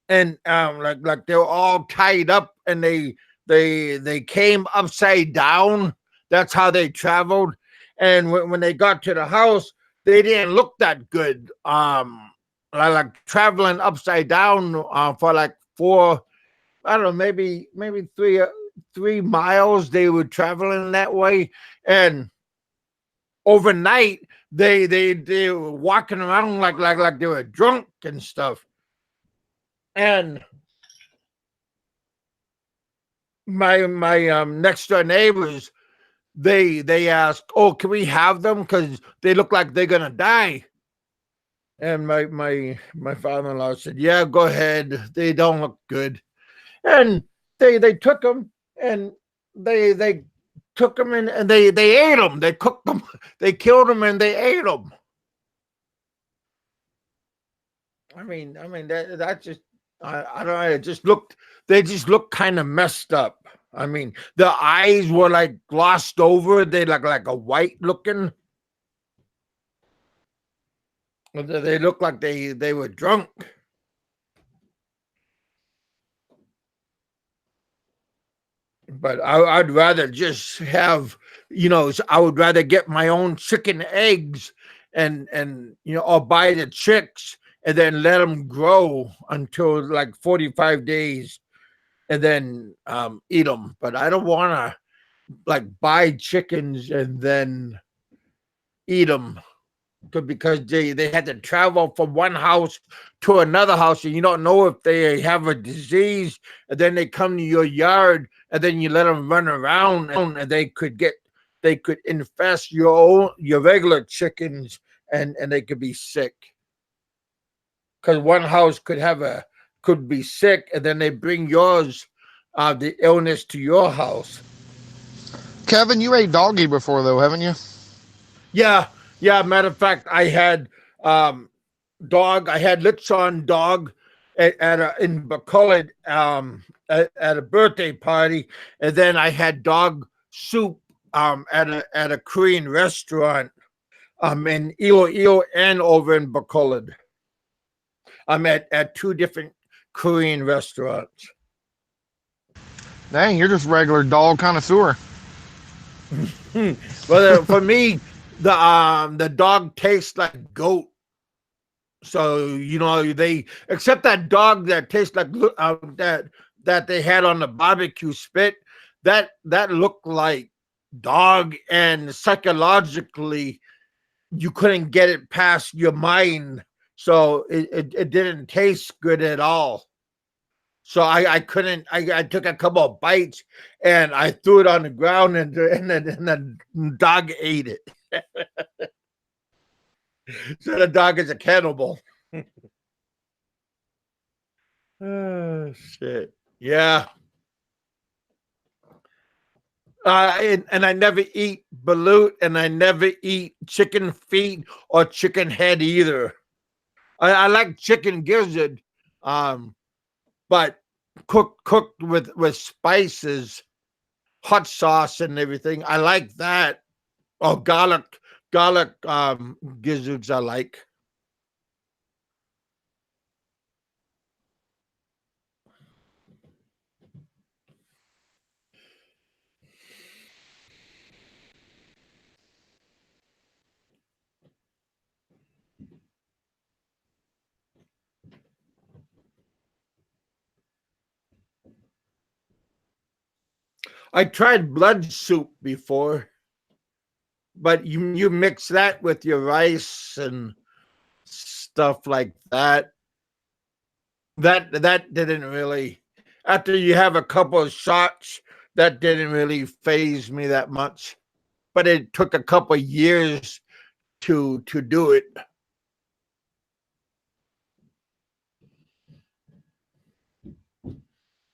and like they were all tied up, and they came upside down. That's how they traveled. And when they got to the house, they didn't look that good. Like traveling upside down for like four, I don't know, maybe 3 miles. They were traveling that way, and overnight they were walking around like they were drunk and stuff. And my next door neighbors, they asked, "Oh, can we have them? Because they look like they're gonna die." And my father-in-law said, "Yeah, go ahead. They don't look good." And they took them, and they took them, and they ate them. They cooked them. They killed them, and they ate them. I mean that just, I don't know. It just looked. They just looked kind of messed up. I mean, the eyes were like glossed over. They like a white looking. They looked like they were drunk. But I'd rather just have, I would rather get my own chicken eggs, and or buy the chicks and then let them grow until like 45 days, and then eat them. But I don't want to like buy chickens and then eat them, because they had to travel from one house to another house, and you don't know if they have a disease, and then they come to your yard, and then you let them run around, and they could infest your regular chickens, and they could be sick, because one house could be sick, and then they bring yours the illness to your house. Kevin, you ate doggy before though, haven't you? Yeah, matter of fact, I had dog. I had Litson dog in Bacolod, at a birthday party, and then I had dog soup at a Korean restaurant in Iloilo and over in Bacolod. I'm at two different Korean restaurants. Dang, you're just regular dog connoisseur. Well, for me, the dog tastes like goat. So they, except that dog that tastes like that they had on the barbecue spit, that looked like dog, and psychologically you couldn't get it past your mind, so it didn't taste good at all. So I couldn't. I took a couple of bites and I threw it on the ground, and the dog ate it. So the dog is a cannibal. Oh shit! Yeah. And I never eat balut, and I never eat chicken feet or chicken head either. I like chicken gizzard, um, but cooked with spices, hot sauce, and everything. I like that. Oh, garlic gizzards. I like. I tried blood soup before, but you mix that with your rice and stuff like that. That didn't really. After you have a couple of shots, that didn't really phase me that much. But it took a couple of years to do it.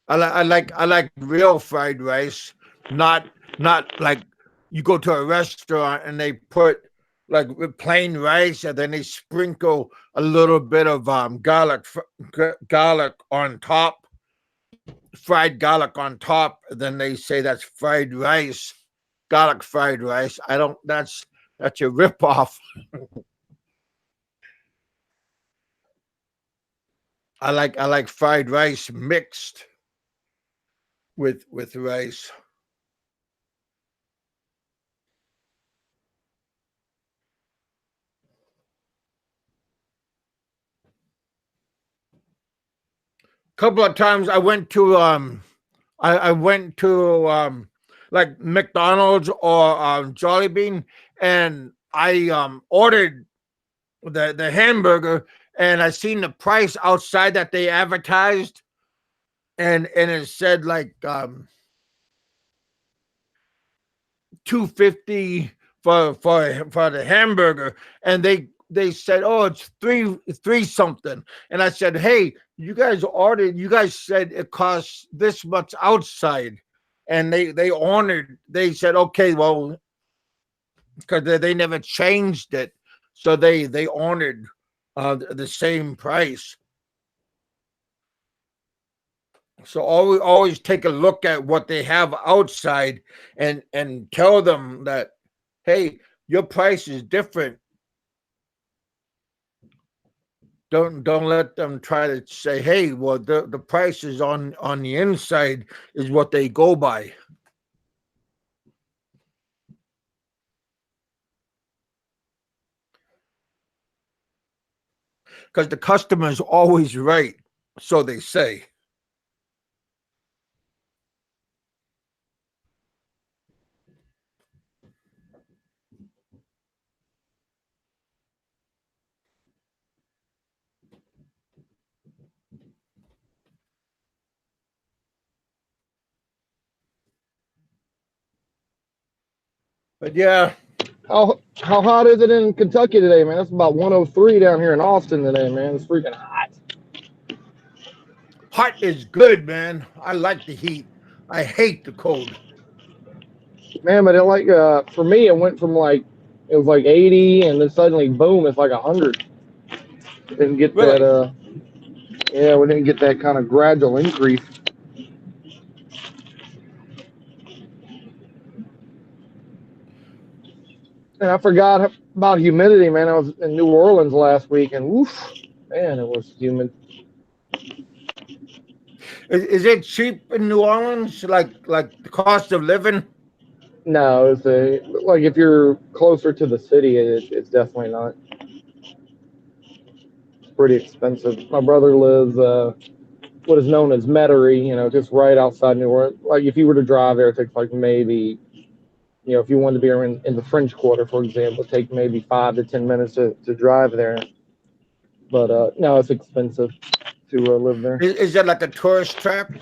I like real fried rice, not like you go to a restaurant and they put like plain rice and then they sprinkle a little bit of garlic on top, fried garlic on top. Then they say that's fried rice, garlic fried rice. I don't. That's a ripoff. I like fried rice mixed with rice. Couple of times I went to like McDonald's or Jolly Bean, and I ordered the hamburger, and I seen the price outside that they advertised, and it said like 250 for the hamburger, and they said, oh, it's three something, and I said, hey, you guys said it costs this much outside, and they said, okay, well, because they never changed it, so they honored the same price. So always take a look at what they have outside, and tell them that, hey, your price is different. Don't let them try to say, hey, well, the prices on the inside is what they go by, because the customer is always right, so they say. But yeah, How hot is it in Kentucky today, man? It's about 103 down here in Austin today, man. It's freaking hot. hot is good, man. I like the heat. I hate the cold. Man, but for me, it went from like it was like 80, and then suddenly, boom, it's like 100. Didn't get that. Really. Yeah, we didn't get that kind of gradual increase. And I forgot about humidity, man. I was in New Orleans last week, and woof, man, it was humid. Is it cheap in New Orleans? Like the cost of living? No, like if you're closer to the city, it's definitely not. It's pretty expensive. My brother lives what is known as Metairie, just right outside New Orleans. Like if you were to drive there, it takes like maybe You know, if you wanted to be in the French Quarter, for example, take maybe 5 to 10 minutes to drive there. But no, it's expensive to live there. Is that like a tourist trap?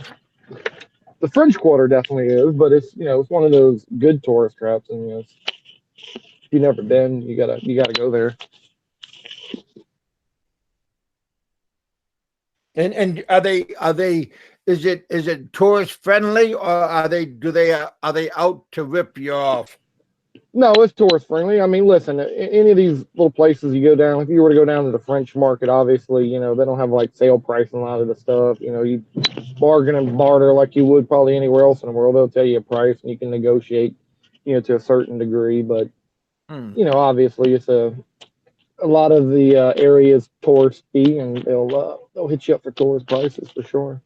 The French Quarter definitely is, but it's it's one of those good tourist traps, and if you've never been, you gotta go there. And are they is it tourist friendly, or are they out to rip you off? No, it's tourist friendly. I mean, listen, any of these little places you go down, if you were to go down to the French market, obviously, they don't have like sale price and a lot of the stuff. You bargain and barter like you would probably anywhere else in the world. They'll tell you a price and you can negotiate, to a certain degree. But, Hmm. obviously it's a lot of the areas touristy, and they'll hit you up for tourist prices for sure.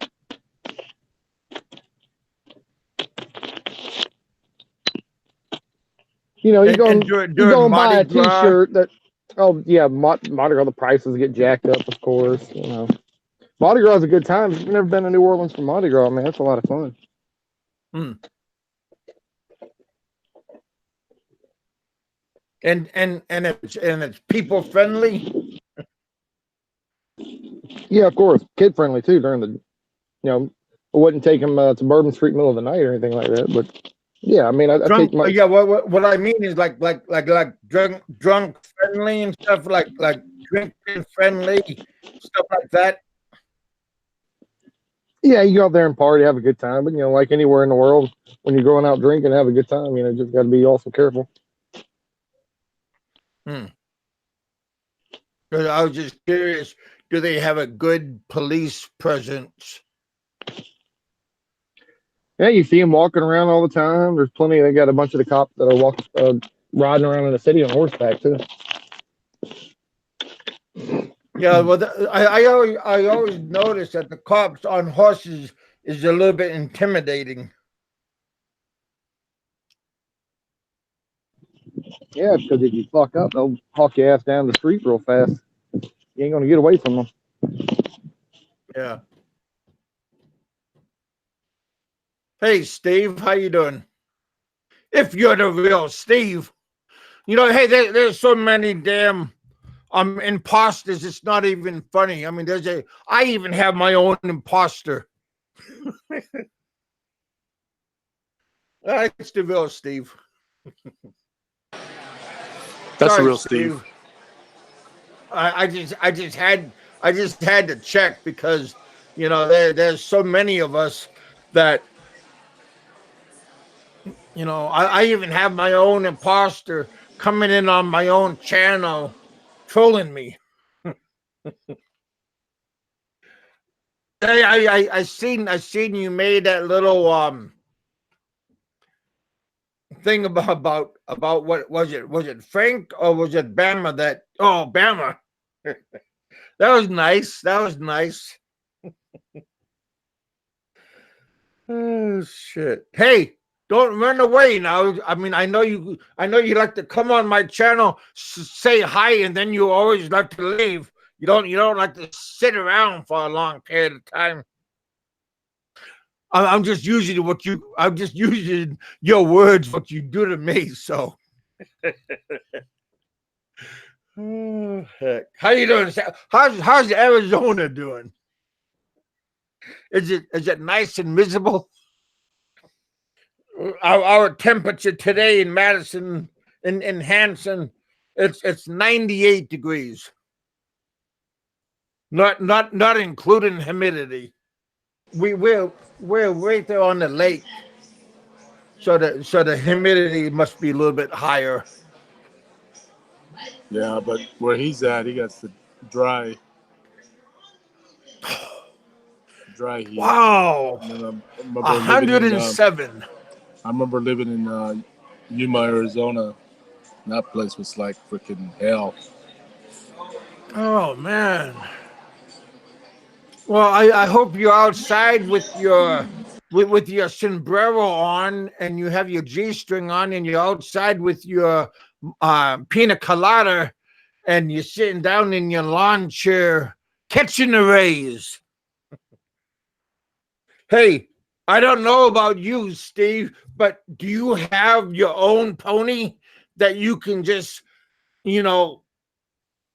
And You during go and buy Mardi a Gras, T-shirt that, oh yeah, Mardi Gras, the prices get jacked up, of course. Mardi Gras is a good time. If you've never been to New Orleans for Mardi Gras, man, that's a lot of fun. hmm. And it's people friendly. Yeah, of course, kid friendly too. During the, I wouldn't take them to Bourbon Street middle of the night or anything like that. But yeah, I mean, I take Drunk, my yeah. What I mean is like drunk friendly and stuff, like drinking friendly stuff like that. yeah, you go out there and party, have a good time. But like anywhere in the world, when you're going out drinking, have a good time. Just got to be also careful. Hmm. 'Cause I was just curious, do they have a good police presence? Yeah, you see them walking around all the time. There's plenty. They got a bunch of the cops that are riding around in the city on horseback too. Yeah, well, I always notice that the cops on horses is a little bit intimidating. Yeah, because if you fuck up, they'll hawk your ass down the street real fast. You ain't gonna get away from them. Yeah. Hey, Steve, how you doing? If you're the real Steve, hey, there's so many damn imposters. It's not even funny. I mean, I even have my own imposter. It's the real Steve. That's the Sorry, real Steve. I just had to check because there's so many of us that I even have my own imposter coming in on my own channel trolling me. Hey, I seen you made that little thing about what was it? Was it Frank or was it Bama Bama? That was nice. That was nice. Oh shit. Hey, don't run away now. I mean, I know you like to come on my channel, say hi, and then you always like to leave. You don't like to sit around for a long period of time. I'm just using your words, what you do to me. So, oh, heck. How you doing? How's Arizona doing? Is it nice and miserable? Our temperature today in Madison, in Hanson, it's 98 degrees. Not including humidity. We're right there on the lake, so the humidity must be a little bit higher. Yeah, but where he's at, he gets the dry heat. Wow, And then I remember living in 107. Yuma, Arizona. And that place was like freaking hell. Oh man. Well, I hope you're outside with your sombrero on and you have your G string on and you're outside with your pina colada and you're sitting down in your lawn chair catching the rays. Hey, I don't know about you, Steve, but do you have your own pony that you can just, you know,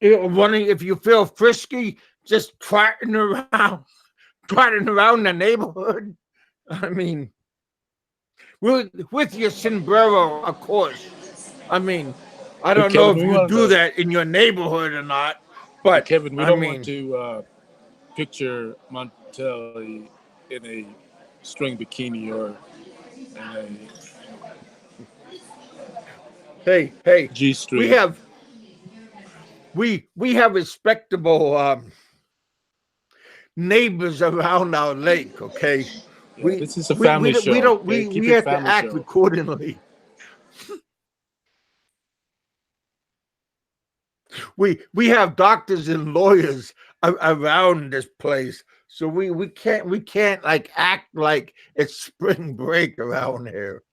running if you feel frisky, just trotting around the neighborhood? I mean, with your sombrero, of course. I mean, I But don't know Kevin, if we you wanted do to. that in your neighborhood or not, But but Kevin, we I don't want mean, to picture Montelli in a string bikini or in hey, a G we string. have we have respectable neighbors around our lake. Okay, Yeah, this is a family show. Okay, we keep it have to family act show. accordingly. We have doctors and lawyers around this place, so we can't like act like it's spring break around here.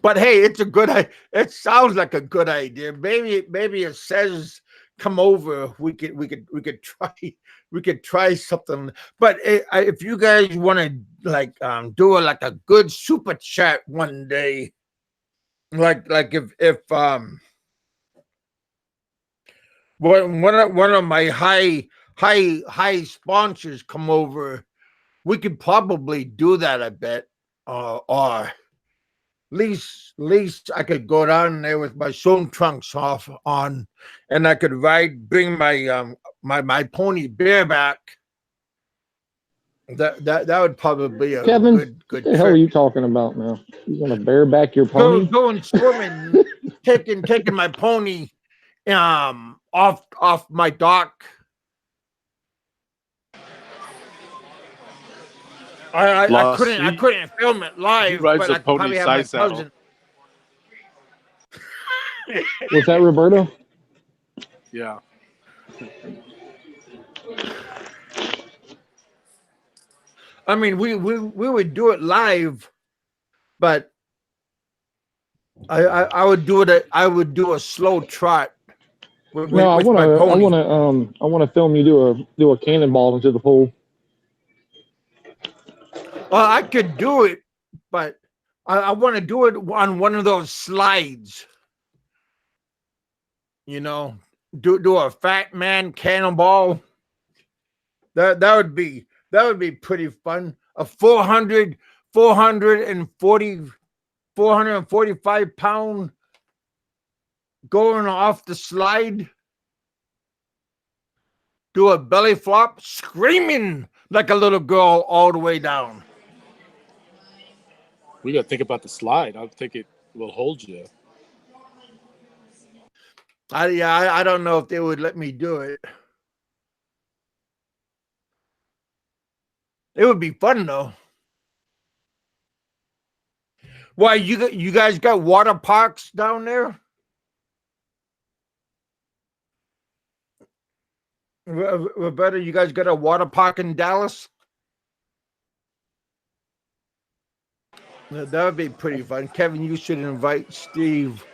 But hey, it's a good. It sounds like a good idea. Maybe it says come over. We could try we could try something. But if you guys want to like do like a good super chat one day, like if one of my high sponsors come over, we could probably do that. I bet. Or least I could go down there with my swim trunks off on, and I could bring my my pony bareback. That would probably be a Kevin, what good the hell are trip. you talking about now? You gonna bareback your pony? Going swimming, taking my pony off my dock. Lost. I couldn't film it He live, rides but a I could pony probably have my side saddle. cousin. Was that Roberto? Yeah. I mean, we would do it live, but I would do it. I would do a slow trot No, with my pony. I wanna film you do a cannonball into the pool. Well, I could do it, but I want to do it on one of those slides. You know, do a fat man cannonball. That would be pretty fun. A 445 pound going off the slide. Do a belly flop, screaming like a little girl all the way down. We got to think about the slide. I think it will hold you. I don't know if they would let me do it. It would be fun though. Why you guys got water parks down there? Roberta, you guys got a water park in Dallas? That would be pretty fun. Kevin, you should invite Steve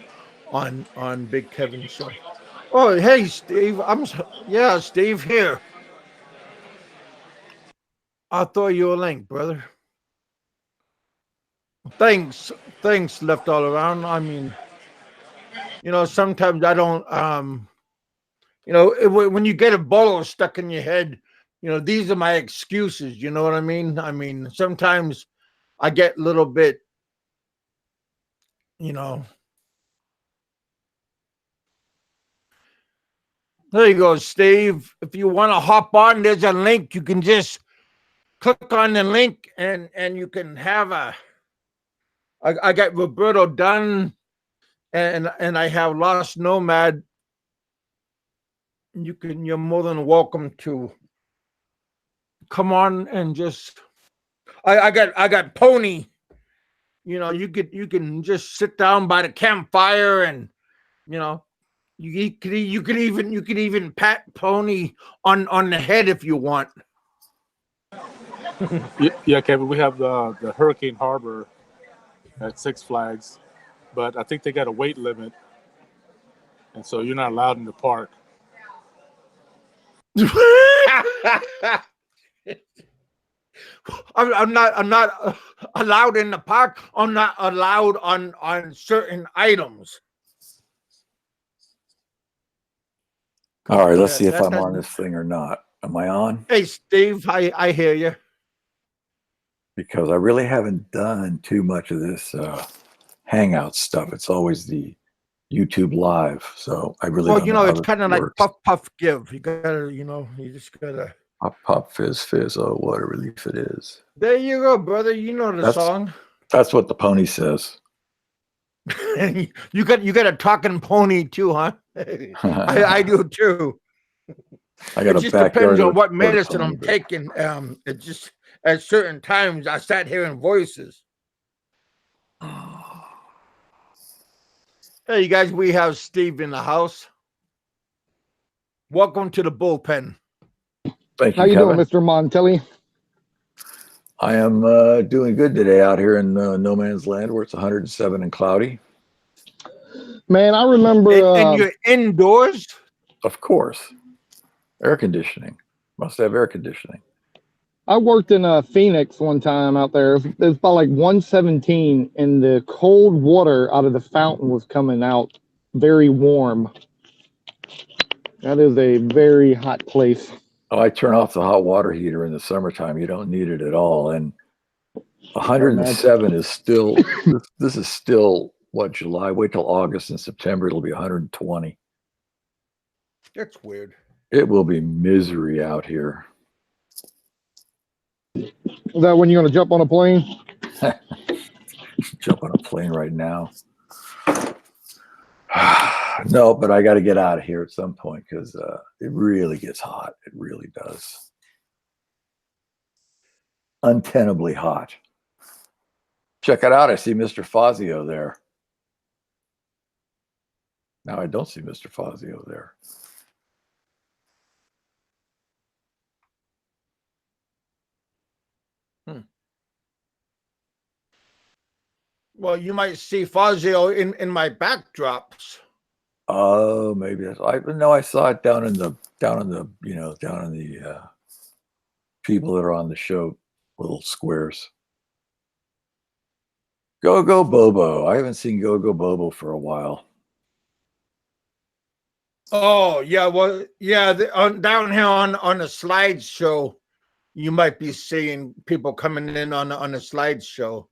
on Big Kevin's show. Oh, hey, Steve. Yeah, Steve here. I'll throw you a link, brother. Thanks left all around. I mean, sometimes I don't when you get a bolo stuck in your head, these are my excuses, you know what I mean? I mean, sometimes I get a little bit, you know. There you go, Steve. If you want to hop on, there's a link. You can just click on the link and you can have I got Roberto done and I have Lost Nomad. You're more than welcome to come on and just I got Pony. You can just sit down by the campfire and you know you could even pat Pony on the head if you want. Yeah, Kevin, we have the Hurricane Harbor at Six Flags, but I think they got a weight limit, and so you're not allowed in the park. I'm not allowed in the park. I'm not allowed on certain items. All right, let's Yeah, see if that's I'm on this thing or not. Am I on? Hey, Steve, I hear you. Because I really haven't done too much of this Hangout stuff. It's always the YouTube Live, so I really Well, don't know how it's this kind of like works. puff puff give. You gotta, you just gotta. Pop, pop, fizz, fizz. Oh, what a relief it is. There you go, brother. You know the song. That's what the pony says. you got a talking pony too, huh? I do too. I got It a just depends backyard on with what a medicine pony, I'm but taking. It just at certain times I start hearing voices. Hey, you guys, we have Steve in the house. Welcome to the bullpen. thank How you, you Kevin. doing, Mr. Montelli? I am doing good today out here in no man's land where it's 107 and cloudy. Man, I remember. And you're indoors. Of course, air conditioning. Must have air conditioning. I worked in Phoenix one time out there. It was about like 117, and the cold water out of the fountain was coming out very warm. That is a very hot place. Oh, I turn off the hot water heater in the summertime. You don't need it at all. And I imagine. 107 is still, this is still what, July? Wait till August and September. It'll be 120. That's weird. It will be misery out here. Is that when you're going to jump on a plane? Jump on a plane right now. No, but I got to get out of here at some point because it really gets hot. It really does. Untenably hot. Check it out. I see Mr. Fazio there. Now I don't see Mr. Fazio there. Well, you might see Fazio in my backdrops. Oh, maybe that's. I know I saw it down in the people that are on the show little squares. Go Go Bobo. I haven't seen Go Go Bobo for a while. Oh yeah, well yeah. Down here on the slideshow, you might be seeing people coming in on the slideshow.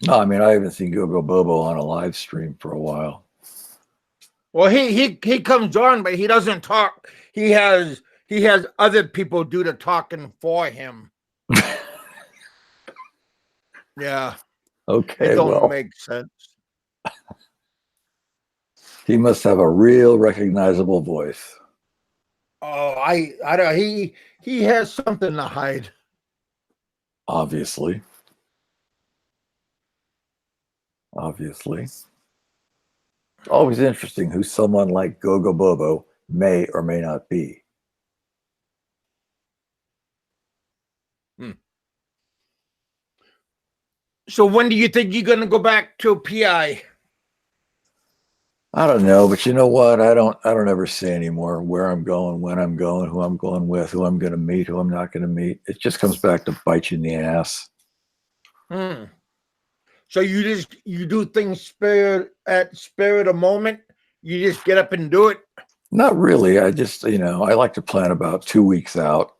No, I mean I haven't seen Go Go Bobo on a live stream for a while. Well, he comes on, but he doesn't talk. He has other people do the talking for him. Yeah. Okay, It don't well, make sense. he must have a real recognizable voice. Oh, I don't. He has something to hide. Obviously. It's always interesting who someone like Gogo Bobo may or may not be. So when do you think you're gonna go back to PI? I don't know, but you know what? I don't ever say anymore where I'm going, when I'm going, who I'm going with, who I'm going to meet, who I'm not going to meet. It just comes back to bite you in the ass. So you do things spirit of moment. You just get up and do it. Not really. I just, I like to plan about 2 weeks out.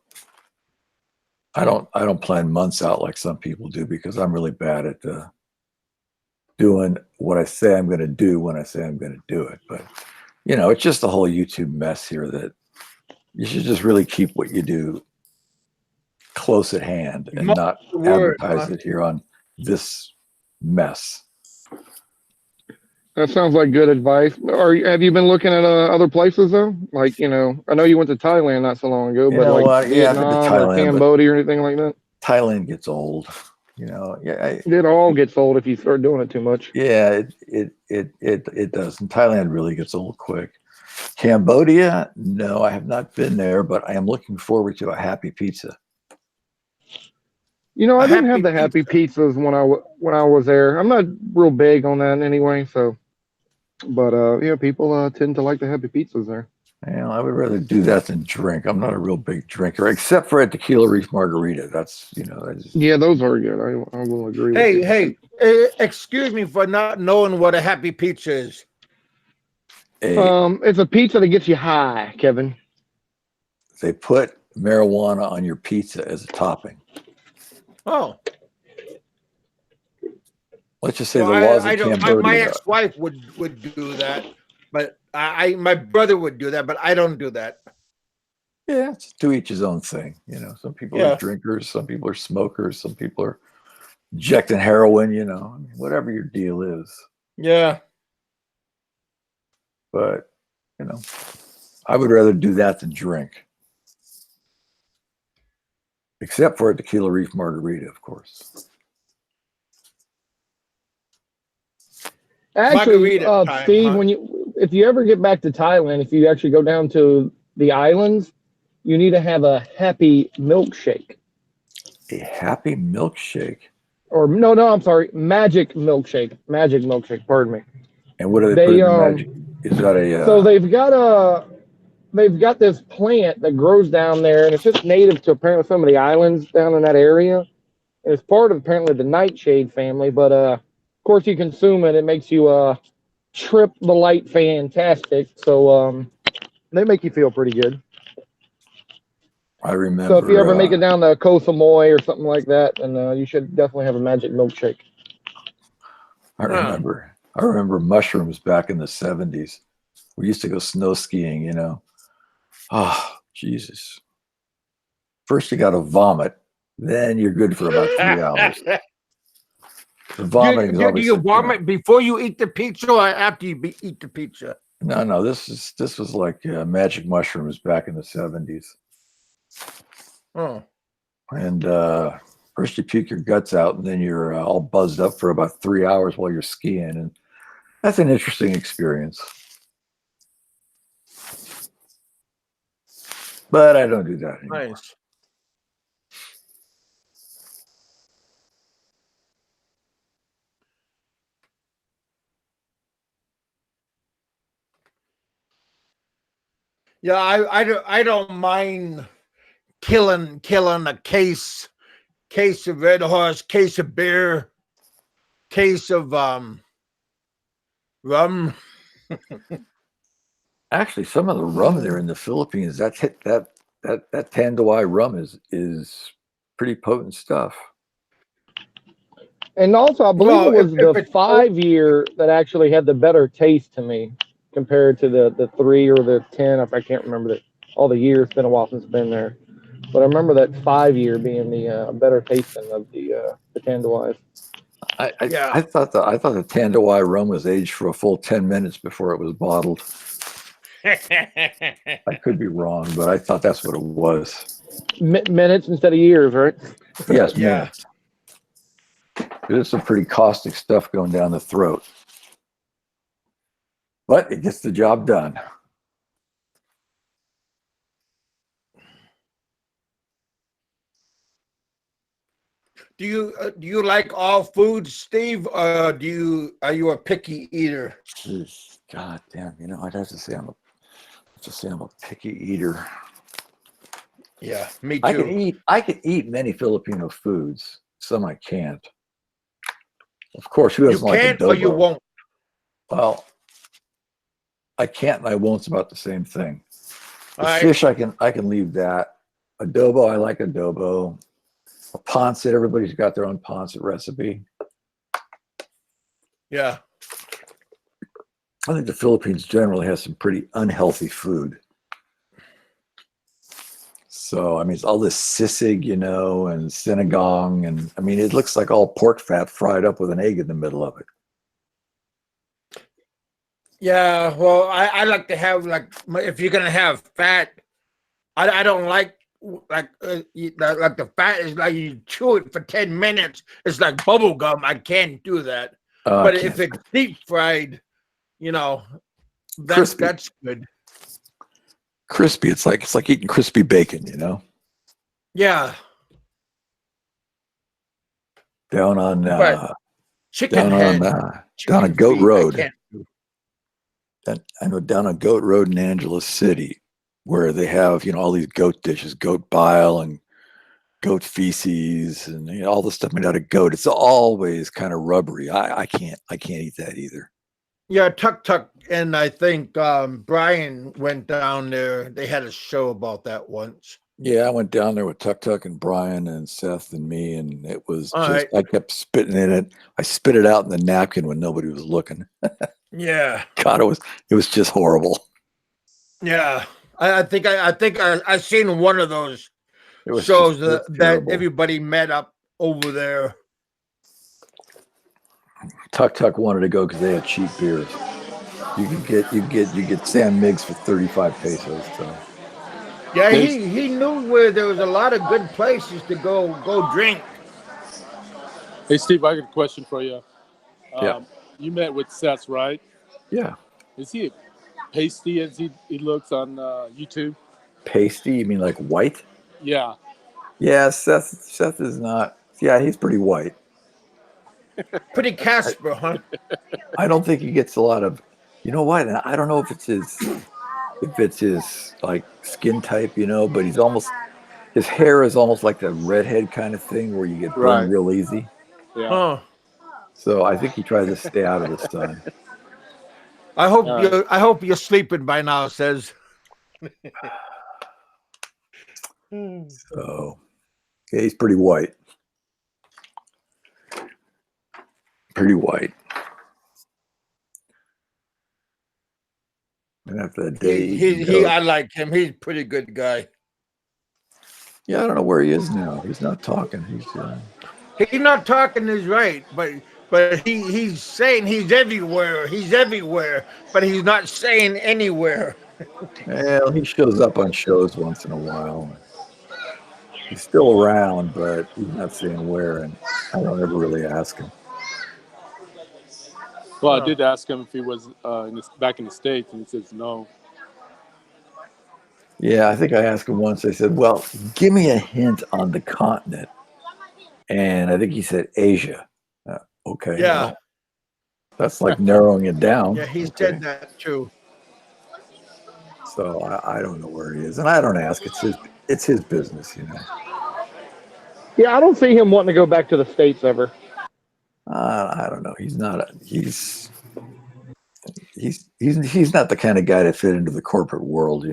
I don't plan months out like some people do because I'm really bad at doing what I say I'm going to do when I say I'm going to do it. But, it's just the whole YouTube mess here that you should just really keep what you do close at hand and not advertise it here on this mess. That sounds like good advice. Have you been looking at other places though? Like, I know you went to Thailand not so long ago, but like Vietnam or Cambodia or anything like that. Thailand gets old, It all gets old if you start doing it too much. Yeah, it does. And Thailand really gets old quick. Cambodia, no, I have not been there, but I am looking forward to a happy pizza. I didn't have the happy pizzas when I was there. I'm not real big on that anyway, so. But people tend to like the happy pizzas there. Well, I would rather do that than drink. I'm not a real big drinker, except for a tequila reef margarita. That's, I just, Yeah, those are good. I will agree with Hey, you. hey, excuse me for not knowing what a happy pizza is. It's a pizza that gets you high, Kevin. they put marijuana on your pizza as a topping. Oh, Let's just say well, the laws of I don't. My Cambodia. ex-wife would do that, but my brother would do that, but I don't do that. Yeah, it's to each his own thing. Some people are Yeah, drinkers, some people are smokers, some people are injecting heroin. I mean, whatever your deal is. yeah. But I would rather do that than drink, except for a tequila reef margarita, of course. Actually, Margarita time, Steve, huh? if you ever get back to Thailand, if you actually go down to the islands, you need to have a happy milkshake. A happy milkshake. Or no, I'm sorry, magic milkshake. Magic milkshake. Pardon me. And what do they put They in the magic? Is that so a they've got this plant that grows down there, and it's just native to apparently some of the islands down in that area. And it's part of apparently the nightshade family, but of course you consume it, it makes you trip the light fantastic. So they make you feel pretty good. I So if you ever make it remember down to Koh Samui or something like that, then you should definitely have a magic milkshake. I remember mushrooms back in the 70s. We used to go snow skiing, Oh, Jesus. First you got to vomit, then you're good for about 3 hours. The vomiting is Do always you vomit before you eat the pizza or after you eat the pizza? No, this was like magic mushrooms back in the 70s. Oh, And first you puke your guts out, and then you're all buzzed up for about 3 hours while you're skiing, and that's an interesting experience. But I don't do that anymore. nice. Yeah, I don't mind killing a case of Red Horse, case of beer, case of rum. Actually, some of the rum there in the Philippines, that Tanduay rum is pretty potent stuff. And also, I believe Well, it was if the it's 5 year that actually had the better taste to me compared to the 3 or the 10. If I can't remember all the years. It's been a while since I've been there. But I remember that 5 year being the better tasting of the Tanduays. yeah, I thought the Tanduay rum was aged for a full 10 minutes before it was bottled. I could be wrong, but I thought that's what it was. Minutes instead of years, right? Yes, yeah. minutes. There's some pretty caustic stuff going down the throat, but it gets the job done. Do you like all foods, Steve? Or are you a picky eater? God damn, I'd have to say I'm a picky eater. Yeah, me too. I can eat many Filipino foods. Some I can't. Of course, who You doesn't like can't or you adobo? won't. Well, I can't and I won't's about the same thing. The All right. fish I can leave that. Adobo, I like adobo. A pancit, everybody's got their own pancit recipe. Yeah. I think the Philippines generally has some pretty unhealthy food. So, I mean, it's all this sisig, and sinigang, and I mean, it looks like all pork fat fried up with an egg in the middle of it. Yeah, well, I like to have if you're gonna have fat, I don't like the fat is like you chew it for 10 minutes. It's like bubble gum. I can't do that. But if it's deep fried, that's good. Crispy. It's like eating crispy bacon, Yeah. Down on But chicken down head, on chicken Goat feet, Road. I can't do. And I know down on Goat Road in Angeles City, where they have, all these goat dishes, goat bile and goat feces and all the stuff made out of goat. It's always kind of rubbery. I can't eat that either. Yeah, Tuk Tuk and I think Brian went down there. They had a show about that once. Yeah, I went down there with Tuk Tuk and Brian and Seth and me, and it was All just, right. I kept spitting in it. I spit it out in the napkin when nobody was looking. Yeah. God, it was just horrible. Yeah. I think I seen one of those It was shows just that terrible. everybody met up over there. Tuk Tuk wanted to go because they had cheap beers. You get Sam Miggs for 35 pesos. So Yeah, he knew where there was a lot of good places to go drink. Hey, Steve, I got a question for you. Yeah. You met with Seth, right? Yeah. Is he pasty as he looks on YouTube? Pasty? You mean like white? Yeah. Yeah, Seth is not. Yeah, he's pretty white. Pretty Casper, huh? I don't think he gets a lot of. You know what? And I don't know if it's his like skin type, but his hair is almost like the redhead kind of thing where you get burned Right. real easy. Yeah. Huh. So I think he tries to stay out of the sun. I hope you're sleeping by now, says. So yeah, he's pretty white. Pretty white. And after that day, I like him. He's a pretty good guy. Yeah, I don't know where he is now. He's not talking. He's not talking is right, but he's saying he's everywhere. He's everywhere, but he's not saying anywhere. Well, he shows up on shows once in a while. He's still around, but he's not saying where, and I don't ever really ask him. Well, I did ask him if he was back in the States, and he says no. Yeah, I think I asked him once. I said, well, give me a hint on the continent. And I think he said Asia. Okay. Yeah. Well, that's like narrowing it down. Yeah, he said that too. So I don't know where he is. And I don't ask. It's his business, Yeah, I don't see him wanting to go back to the States ever. I don't know. He's not he's not the kind of guy to fit into the corporate world,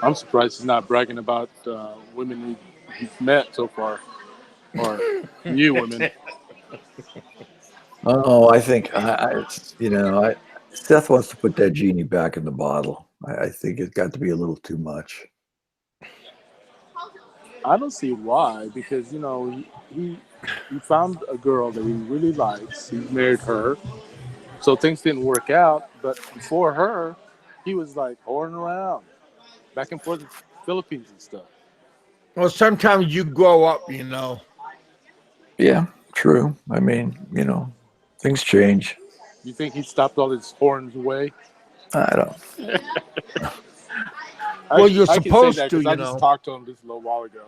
I'm surprised he's not bragging about women he's met so far, or new women. Oh, I think Seth wants to put that genie back in the bottle. I think it's got to be a little too much. I don't see why, because he found a girl that he really likes. He married her, so things didn't work out. But before her, he was like whoring around, back and forth to the Philippines and stuff. Well, sometimes you grow up, Yeah, true. I mean, things change. You think he stopped all his horns away? I don't. Well, you're I can say supposed that to, 'cause I just talked to him just a little while ago.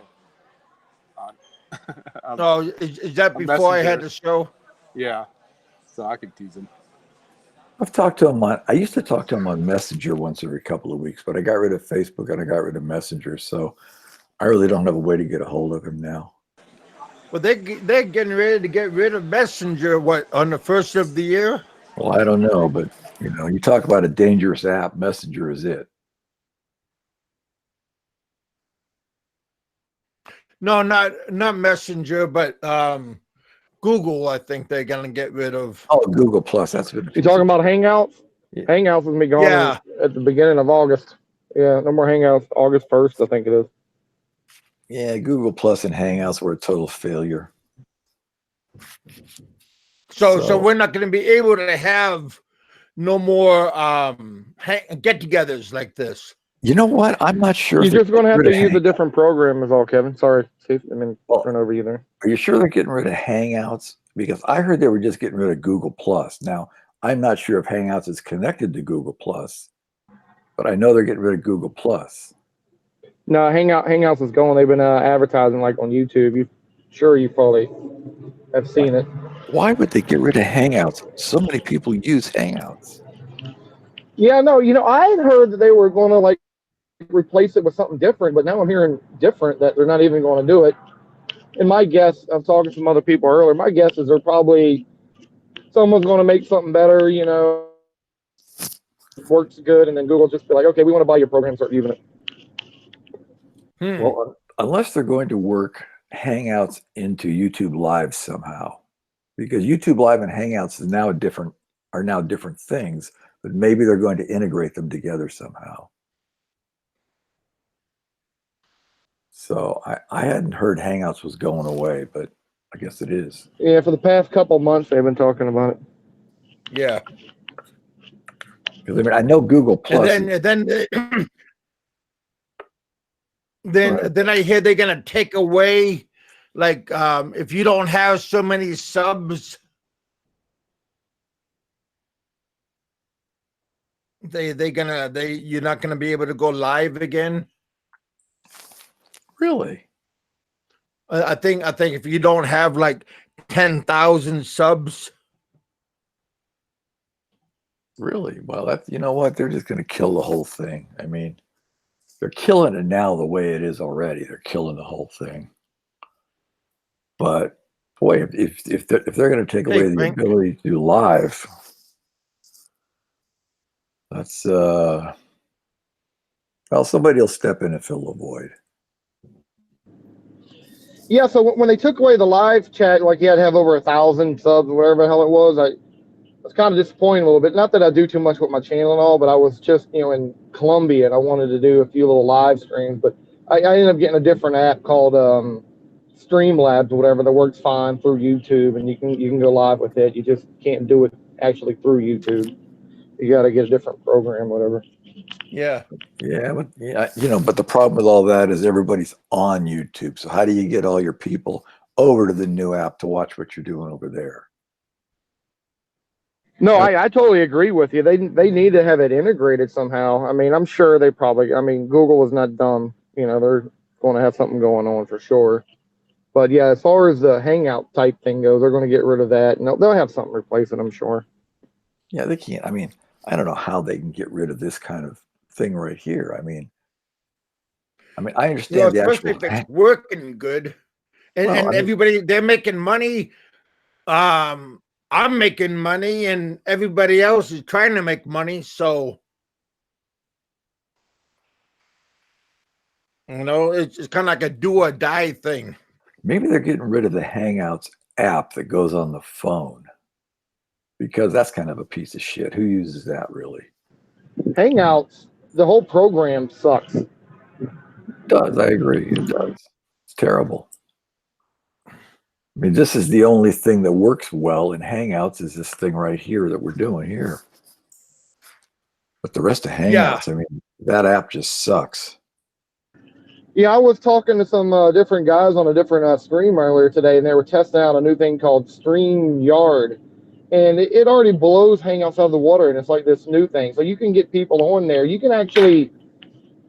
Oh, is that before I had the show? Yeah, so I could tease him. I've talked to him I used to talk to him on Messenger once every couple of weeks, but I got rid of Facebook and I got rid of Messenger, so I really don't have a way to get a hold of him now. Well, they're getting ready to get rid of Messenger. What, on the first of the year? Well, I don't know, but you talk about a dangerous app, Messenger is it. No, not Messenger, but Google. I think they're gonna get rid of. Oh, Google Plus. That's been. You talking about Hangouts? Yeah. Hangouts will be gone Yeah. at the beginning of August. Yeah, no more Hangouts. August 1st, I think it is. Yeah, Google Plus and Hangouts were a total failure. So we're not going to be able to have no more get-togethers like this. You know what? I'm not sure. You're just going to have to use a different program, is all, Kevin. Sorry, Steve. Turn over you there. Are you sure they're getting rid of Hangouts? Because I heard they were just getting rid of Google Plus. Now, I'm not sure if Hangouts is connected to Google Plus, but I know they're getting rid of Google Plus. No, Hangouts is gone. They've been advertising like on YouTube. You sure you probably have seen it. Why would they get rid of Hangouts? So many people use Hangouts. Yeah, no, I had heard that they were going to like replace it with something different, but now I'm hearing different, that they're not even going to do it. And my guess, I'm talking to some other people earlier, my guess is they're probably, someone's going to make something better, works good, and then Google just be like, okay, we want to buy your program, start using it. Well, unless they're going to work Hangouts into YouTube Live somehow, because YouTube Live and Hangouts are now different things, but maybe they're going to integrate them together somehow. So I hadn't heard Hangouts was going away, but I guess it is. Yeah, for the past couple months they've been talking about it. Yeah. Because I mean, I know Google Plus. Then I hear they're gonna take away, like, if you don't have so many subs, you're not gonna be able to go live again. Really? I think if you don't have like 10,000 subs. Really? Well, that's, you know what? They're just going to kill the whole thing. I mean, they're killing it now the way it is already. They're killing the whole thing. But boy, if they're going to take away the ability to do live, that's well, somebody will step in and fill the void. Yeah, so when they took away the live chat, like you had to have over 1,000 subs or whatever the hell it was, I was kind of disappointed a little bit. Not that I do too much with my channel and all, but I was just, in Colombia and I wanted to do a few little live streams. But I ended up getting a different app called Streamlabs or whatever that works fine through YouTube, and you can go live with it. You just can't do it actually through YouTube. You got to get a different program, whatever. Yeah. Yeah, but the problem with all that is everybody's on YouTube. So how do you get all your people over to the new app to watch what you're doing over there? No, I totally agree with you. They need to have it integrated somehow. I mean, I'm sure they probably, Google is not dumb. They're going to have something going on for sure. But yeah, as far as the Hangout type thing goes, they're going to get rid of that, and they'll have something replace it, I'm sure. Yeah, they can't. I mean, I don't know how they can get rid of this kind of thing right here. I mean, I understand the especially actual. if it's working good, and everybody, they're making money. I'm making money, and everybody else is trying to make money. So, it's kind of like a do or die thing. Maybe they're getting rid of the Hangouts app that goes on the phone, because that's kind of a piece of shit. Who uses that really? Hangouts, the whole program sucks. It does. I agree. It does. It's terrible. I mean, this is the only thing that works well in Hangouts is this thing right here that we're doing here. But the rest of Hangouts, I mean, that app just sucks. Yeah, I was talking to some different guys on a different stream earlier today, and they were testing out a new thing called StreamYard. And it already blows Hangouts out of the water, and it's like this new thing. So you can get people on there. You can actually,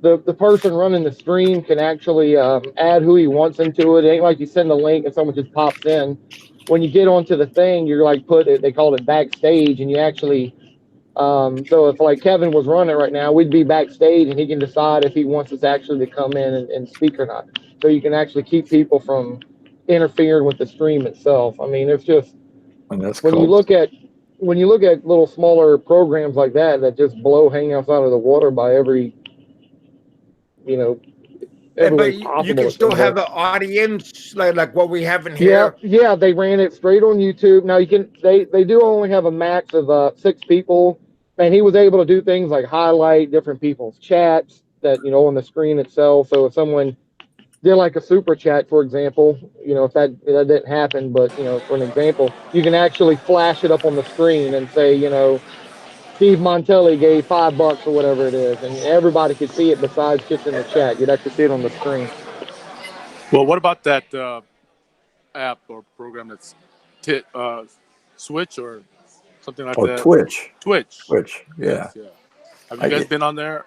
the person running the stream can actually add who he wants into it. It ain't like you send a link and someone just pops in. When you get onto the thing, you're like they call it backstage, and you actually, so if like Kevin was running right now, we'd be backstage, and he can decide if he wants us actually to come in and speak or not. So you can actually keep people from interfering with the stream itself. I mean, it's just, and that's when you look at little smaller programs like that just blow Hangouts out of the water by every but you can still have an audience like what we have in here. Yeah, they ran it straight on YouTube. Now they do only have a max of 6 people, and he was able to do things like highlight different people's chats that on the screen itself. So if someone did like a super chat, for example, if that didn't happen, but for an example, you can actually flash it up on the screen and say, Steve Montelli gave $5 or whatever it is, and everybody could see it besides just in the chat. You'd actually see it on the screen. Well, what about that app or program that's Switch or something like that? Twitch. Yeah. Yes, have you guys been on there?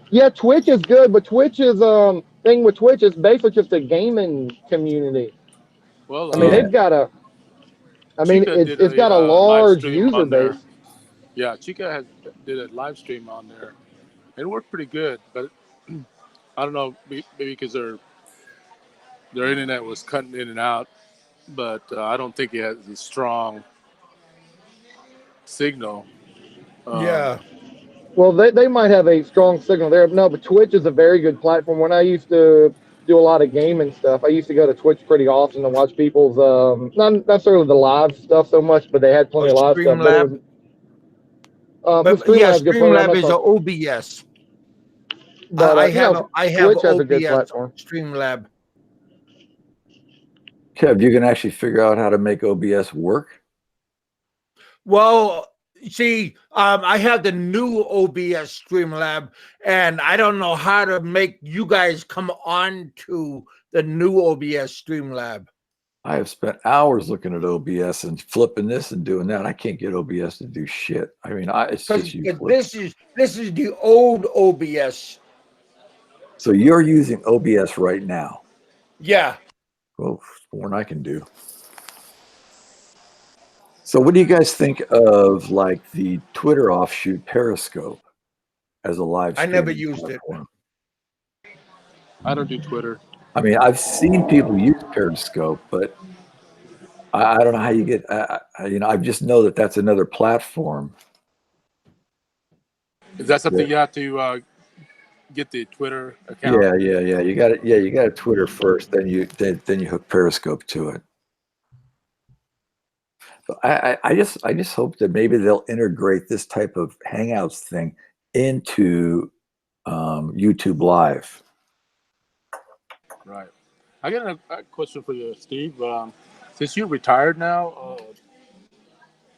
Yeah, Twitch is good, but Twitch is thing with Twitch is basically just a gaming community. Well, I mean, Yeah. they've got a. I mean, Chica did it's got a live large stream user on there. base. Yeah, Chica did a live stream on there. It worked pretty good, but I don't know, maybe because their internet was cutting in and out. But I don't think it has a strong signal. Um, Yeah. Well, they might have a strong signal there. No, but Twitch is a very good platform. When I used to do a lot of gaming stuff, I used to go to Twitch pretty often to watch people's not necessarily the live stuff so much, but they had Or plenty of live stuff. But it was Streamlab. the But yeah, Streamlab's a good program. Streamlab That's is a all. OBS. But I have I have Twitch has a good OBS platform. Streamlab. Kev, you can actually figure out how to make OBS work. Well, see, I have the new OBS Streamlab, and I don't know how to make you guys come on to the new OBS Streamlab. I have spent hours looking at OBS and flipping this and doing that. I can't get OBS to do shit. I mean, it's Because just useless. this is the old OBS. So you're using OBS right now. Yeah. Well, more than I can do. So what do you guys think of like the Twitter offshoot Periscope as a live I stream never used it. platform? I don't do Twitter. I mean, I've seen people use Periscope, but I don't know how you get. I just know that that's another platform. Is that something you have to get the Twitter account? Yeah. You got it. Yeah, you got a Twitter first, then you hook Periscope to it. So I just hope that maybe they'll integrate this type of Hangouts thing into YouTube Live. Right. I got a question for you, Steve. Since you're retired now,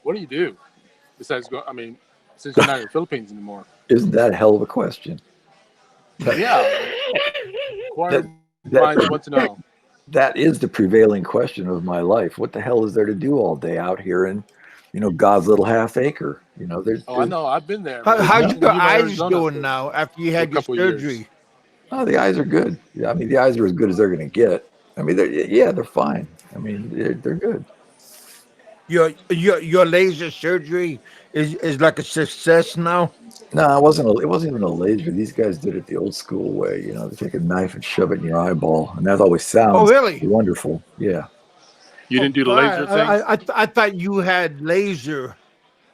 what do you do besides go? I mean, since you're not in the Philippines anymore. Isn't that a hell of a question? Yeah. Inquiring minds want to know. That is the prevailing question of my life. What the hell is there to do all day out here in, God's little half acre? I know. I've been there. How's In your Yuma, eyes Arizona doing now after you had your surgery? Oh, the eyes are good. Yeah, I mean, the eyes are as good as they're going to get. I mean, they're fine. I mean, they're good. Your laser surgery is like a success now. No, it wasn't even a laser. These guys did it the old school way. They take a knife and shove it in your eyeball, and that always sounds really? wonderful. Yeah. You didn't do the laser thing? I thought you had laser.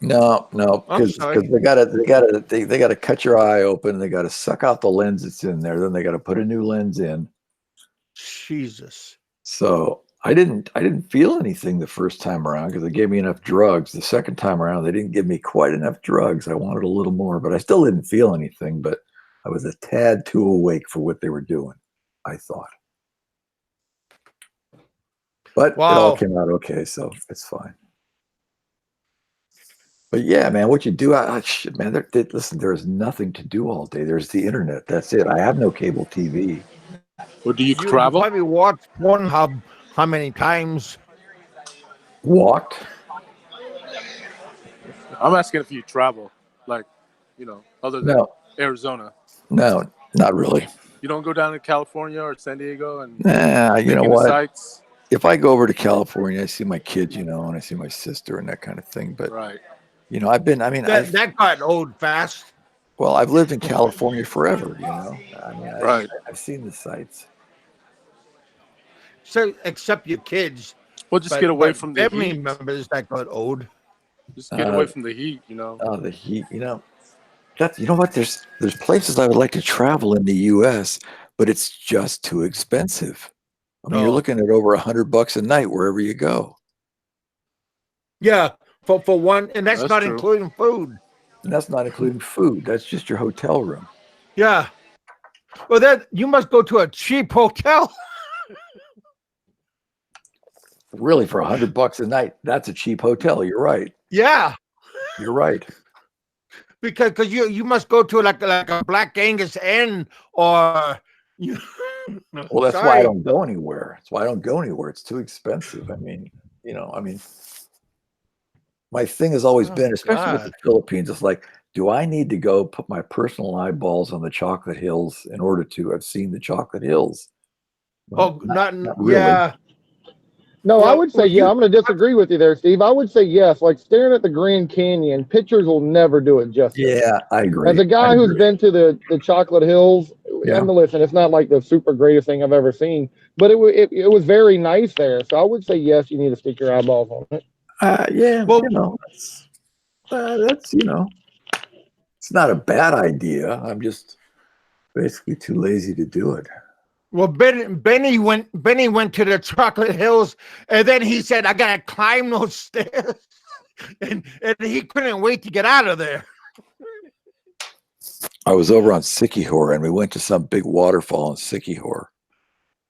No, because they gotta cut your eye open. They gotta suck out the lens that's in there. Then they gotta put a new lens in. Jesus. So I didn't feel anything the first time around because they gave me enough drugs. The second time around, they didn't give me quite enough drugs. I wanted a little more, but I still didn't feel anything. But I was a tad too awake for what they were doing, I thought. But It all came out okay, so it's fine. But yeah, man, what you do, man, listen, there's nothing to do all day. There's the internet. That's it. I have no cable TV. Well, do you travel? You probably watched Pornhub how many times? Walked? I'm asking if you travel, like, other than Arizona. No, not really. You don't go down to California or San Diego and you know what? Sites? If I go over to California, I see my kids, and I see my sister and that kind of thing. But right. That got old fast. Well, I've lived in California forever, Right. I've seen the sights. So, except your kids. Well, just get away from the family heat. members that got old. Just get away from the heat, Oh, the heat, That's what? There's places I would like to travel in the U.S., but it's just too expensive. I mean, you're looking at over $100 a night wherever you go. Yeah, for one, and that's not true. including food. And that's not including food. That's just your hotel room. Yeah. Well, you must go to a cheap hotel. Really, for $100 a night, that's a cheap hotel. You're right. Yeah. You're right. Because you must go to like a Black Angus Inn or you. Well, that's why I don't go anywhere. That's why I don't go anywhere. It's too expensive. I mean, my thing has always been, especially with the Philippines, it's like, do I need to go put my personal eyeballs on the chocolate hills in order to have seen the chocolate hills? Well, not really. Yeah. No, I Well, would say yeah. I'm going to disagree with you there, Steve. I would say yes. Like staring at the Grand Canyon, pictures will never do it justice. Yeah, I As agree. a I guy who's agree. been to the Chocolate Hills, Yeah. and listen, it's not like the super greatest thing I've ever seen, but it was very nice there. So I would say yes. You need to stick your eyeballs on it. Yeah, well, you know, that's you know, it's not a bad idea. I'm just basically too lazy to do it. well. Benny went to the Chocolate Hills, and then he said, "I gotta climb those stairs," and he couldn't wait to get out of there. I was over on Sikihor, and we went to some big waterfall in Sikihor,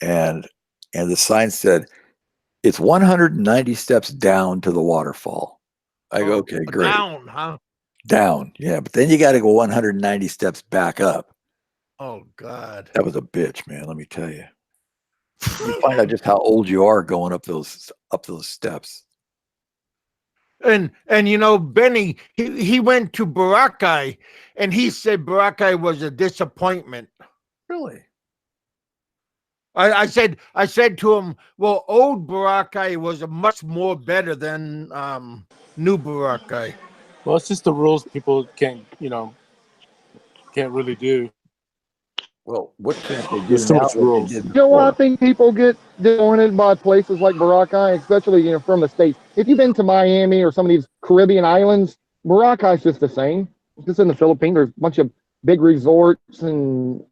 and the sign said it's 190 steps down to the waterfall. I go, okay, great. Down, huh? Down, yeah, but then you got to go 190 steps back up. Oh God. That was a bitch, man. Let me tell you. You find out just how old you are going up those steps. And you know, Benny, he went to Boracay, and he said Boracay was a disappointment. Really? I said to him, well, old Boracay was a much more better than new Boracay. Well, it's just the rules people can't really do. Well, what can't they do There's too now much that they rules. did You know why I before? think people get disappointed by places like Boracay, especially from the States. If you've been to Miami or some of these Caribbean islands, Boracay's just the same. It's just in the Philippines. There's a bunch of big resorts and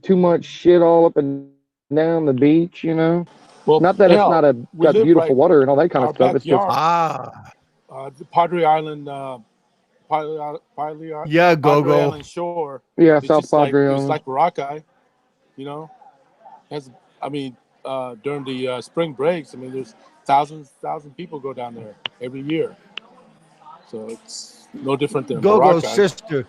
too much shit all up and down the beach. Well, Not that it's not we got live beautiful right water and all that kind of our stuff. It's just backyard. The Padre Island, Yeah, Padre Go. Island shore. yeah, It's South just like Padre it's Island. like Boracay, you know. Has I mean, during the spring breaks, I mean, there's thousand people go down there every year. So it's no different than Go Boracay. sister.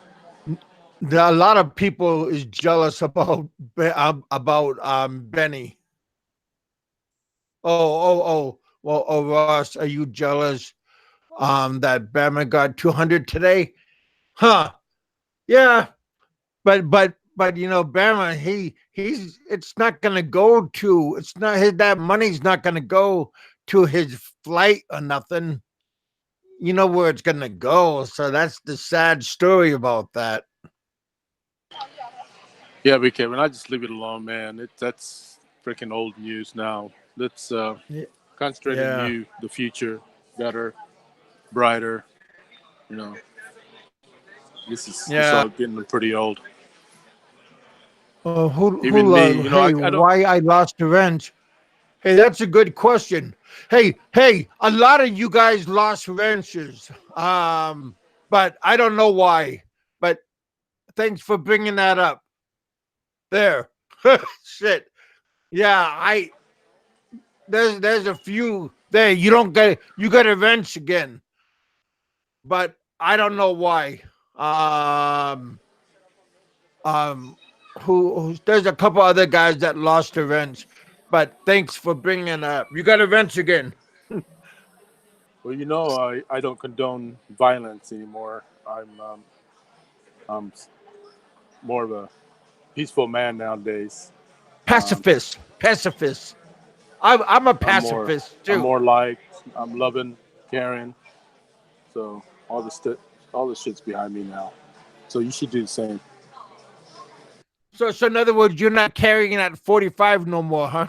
A lot of people is jealous about Benny. Well, Ross, are you jealous that Bama got 200 today? Huh? Yeah, but Bama, he's it's not gonna go to it's not his that money's not gonna go to his flight or nothing. You know where it's gonna go, so that's the sad story about that. Yeah, but Kevin, I just leave it alone, man. That's freaking old news now. Let's concentrate Yeah. on the future, better, brighter. You know, it's Yeah. all getting pretty old. Who Even me, lost? Hey, I don't. why I lost the wrench? Hey, that's a good question. Hey, a lot of you guys lost wrenches. But I don't know why. But thanks for bringing that up. There. Shit. Yeah, there's a few there. You got a wrench again. But I don't know why. Um there's a couple other guys that lost a wrench. But thanks for bringing it up. You got a wrench again. Well, I don't condone violence anymore. I'm more of a peaceful man nowadays. Pacifist. I'm a I'm more pacifist I'm too. more liked. I'm loving, caring. So all the shit's behind me now. So you should do the same. So in other words, you're not carrying that 45 no more, huh?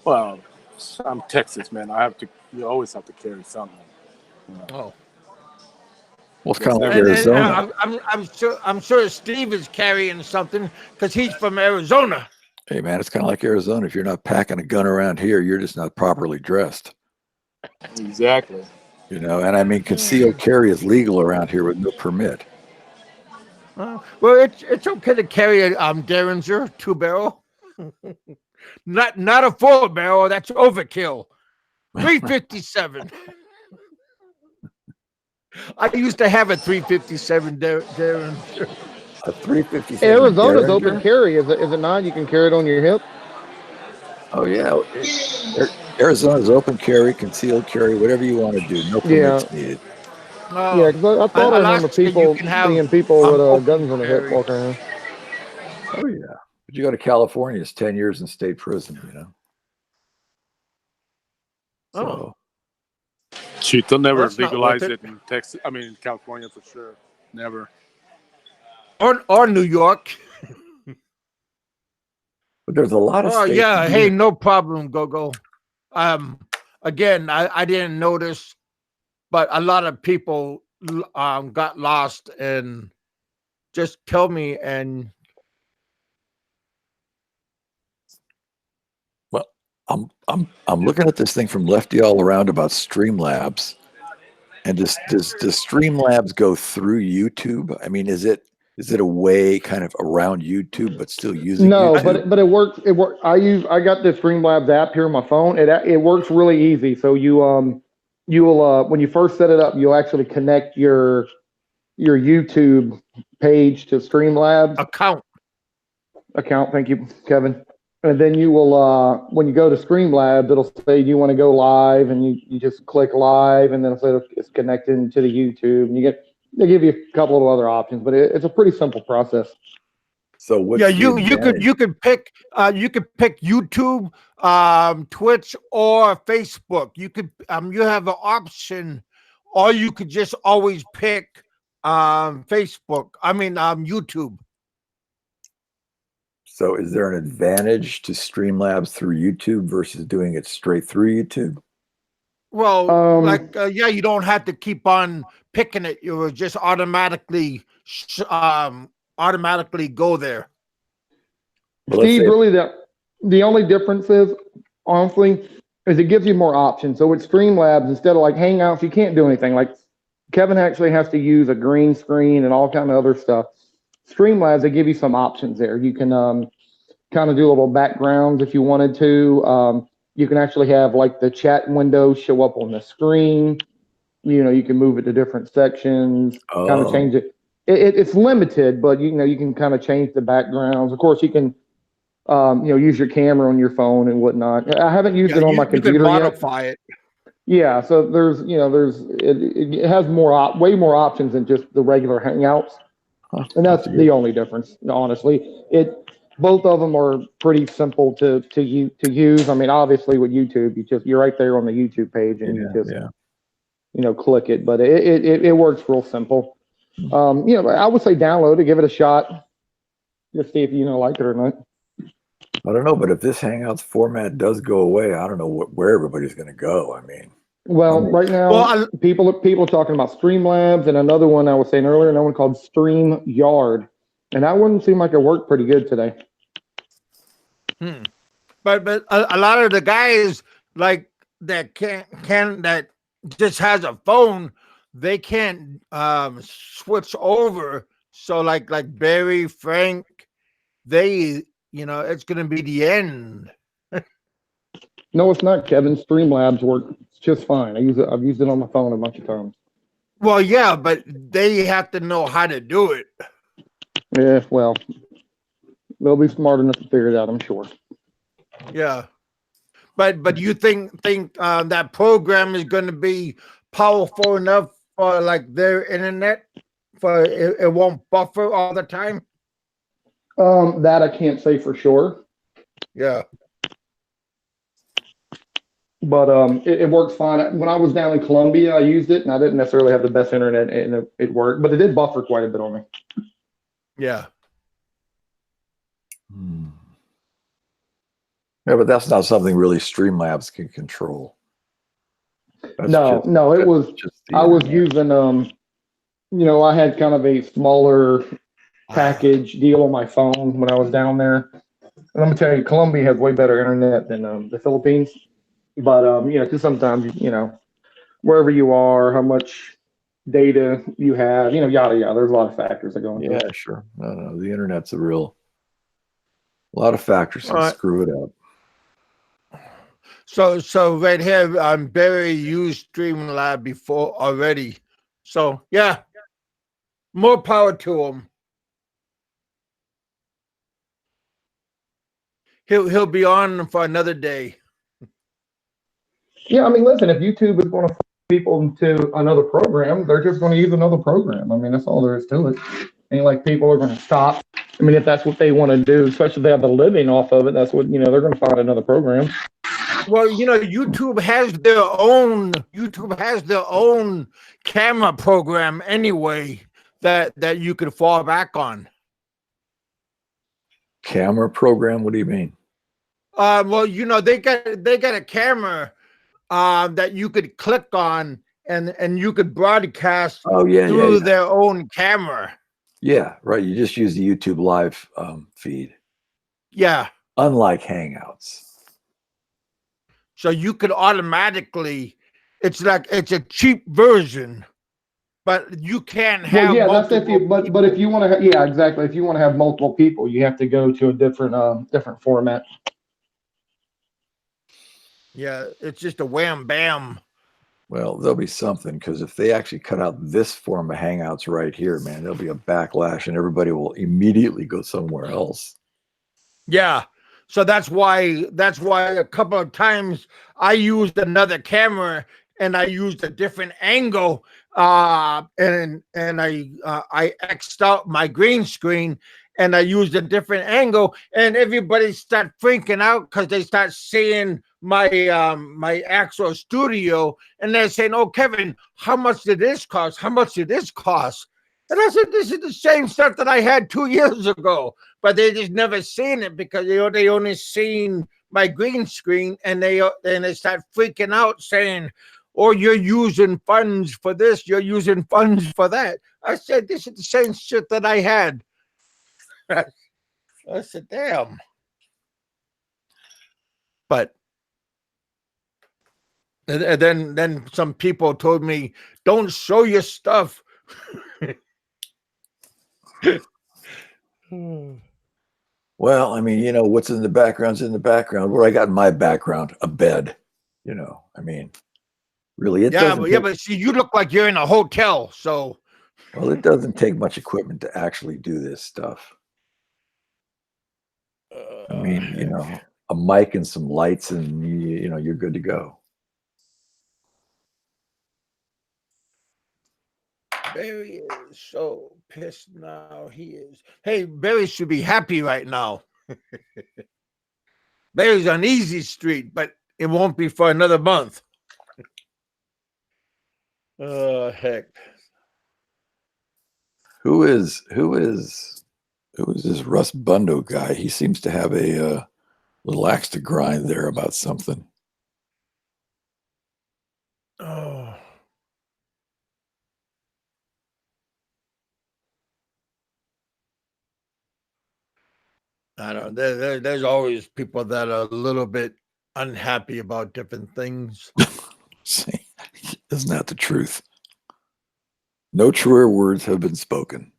Well, I'm Texas, man. You always have to carry something. Oh. Well, it's kind of like And Arizona. I'm sure Steve is carrying something because he's from Arizona. Hey, man, it's kind of like Arizona. If you're not packing a gun around here, you're just not properly dressed. Exactly. And I mean, concealed carry is legal around here with no permit. Well, it's okay to carry a Derringer 2-barrel. Not a 4-barrel. That's overkill. 357. I used to have a 357 Derringer. A 357 Arizona's Derringer? open carry, is it not? You can carry it on your hip. Oh yeah, Arizona's open carry, concealed carry, whatever you want to do. No permits needed. Yeah, because I thought I remember Alaska, you can have seeing people with open guns on their hip carry. walking around. Oh yeah, but you go to California, it's 10 years in state prison. Oh, So, shoot, they'll never that's not worth legalize it. it in Texas. I mean, in California for sure. Never. Or New York. But there's a lot of Oh states. yeah, hey, no problem, go. Um, again, I didn't notice, but a lot of people got lost and just killed me. And Well, I'm looking at this thing from Lefty All Around about Streamlabs. And does Streamlabs go through YouTube? I mean, is it a way kind of around YouTube but still using No, YouTube? but it works. It works. I got the Streamlabs app here on my phone. It works really easy. So you'll when you first set it up, you'll actually connect your YouTube page to Streamlabs account. Thank you, Kevin. And then you will when you go to Streamlabs, it'll say you want to go live, and you just click live, and then it'll say it's connected to the YouTube, and they give you a couple of other options, but it's a pretty simple process. So what's Yeah, the you advantage? you could pick YouTube, Twitch, or Facebook. You could you have an option, or you could just always pick Facebook. I mean YouTube. So is there an advantage to Streamlabs through YouTube versus doing it straight through YouTube? Well, like yeah, you don't have to keep on picking it. You will just automatically automatically go there. Well, let's Steve, say really the only difference is, honestly, is it gives you more options. So with Streamlabs, instead of like Hangouts, you can't do anything. Like Kevin actually has to use a green screen and all kind of other stuff. Streamlabs, they give you some options there. You can kind of do little backgrounds if you wanted to. You can actually have like the chat window show up on the screen. You can move it to different sections, kind of change it. It's limited, but you can kind of change the backgrounds. Of course, you can use your camera on your phone and whatnot. I haven't used Yeah, it on my you could computer yet. modify it. Yeah, so it has way more options than just the regular Hangouts, and that's the only difference. Honestly, both of them are pretty simple to use. I mean, obviously with YouTube, you're right there on the YouTube page, and you just click it. But it works real simple. I would say download it, give it a shot, just see if you like it or not. I don't know, but if this Hangouts format does go away, I don't know where everybody's going to go. I mean, right now, people are talking about Streamlabs, and another one I was saying earlier, another one called StreamYard, and that one seemed like it worked pretty good today. But a lot of the guys like that that just has a phone, they can't switch over. So like Barry, Frank, they it's gonna be the end. No, it's not, Kevin. Streamlabs work just fine. I've used it on my phone a bunch of times. Well, yeah, but they have to know how to do it. Yeah, well, they'll be smart enough to figure it out, I'm sure. Yeah, but you think that program is going to be powerful enough for like their internet, for it won't buffer all the time? That I can't say for sure. Yeah. But it works fine. When I was down in Colombia, I used it, and I didn't necessarily have the best internet, and it worked, but it did buffer quite a bit on me. Yeah. Yeah, but that's not something really Streamlabs can control. I was using I had kind of a smaller package deal on my phone when I was down there. And let me tell you, Colombia has way better internet than the Philippines. But because sometimes wherever you are, how much data you have, yada yada. There's a lot of factors that go into it. Yeah, sure. No, the internet's a lot of factors can screw it up. So right here, Barry used Streamlab before already. So yeah, more power to him. He'll be on for another day. Yeah, I mean, listen, if YouTube is going to people to another program, they're just going to use another program. I mean, that's all there is to it. And like people are going to stop. I mean, if that's what they want to do, especially if they have a living off of it, that's what they're going to find another program. Well, you know, YouTube has their own camera program anyway that you could fall back on. Camera program? What do you mean? Well, you know, they got a camera that you could click on and you could broadcast Oh yeah, through yeah. their own camera. Yeah, right. You just use the YouTube live feed, Yeah. unlike Hangouts. So you could automatically, it's a cheap version, but you can't have Well, yeah, that's if you. multiple But if people. you want to, yeah, exactly. If you want to have multiple people, you have to go to a different format. Yeah, it's just a wham bam. Well, there'll be something, because if they actually cut out this form of Hangouts right here, man, there'll be a backlash and everybody will immediately go somewhere else. Yeah. So that's why a couple of times I used another camera and I used a different angle, and I X'd out my green screen and I used a different angle, and everybody start freaking out because they start seeing my my actual studio, and they're saying, "Oh, Kevin, how much did this cost? How much did this cost?" And I said, "This is the same stuff that I had 2 years ago." But they just never seen it because they only seen my green screen, and they start freaking out saying, "Oh, you're using funds for this, you're using funds for that." I said, "This is the same shit that I had." I said, "Damn." But and then some people told me, "Don't show your stuff." Well, I mean, you know, what's in the background's in the background. What I got in my background, a bed. You know, I mean, really, it Yeah, doesn't. but see, you look like you're in a hotel, so Well, it doesn't take much equipment to actually do this stuff. I mean, you know, a mic and some lights, and you know, you're good to go. Barry is so pissed now. He is. Hey, Barry should be happy right now. Barry's on easy street, but it won't be for another month. Oh, heck. Who is this Russ Bundo guy? He seems to have a little axe to grind there about something. Oh. I don't know. There's always people that are a little bit unhappy about different things. See, isn't that the truth? No truer words have been spoken.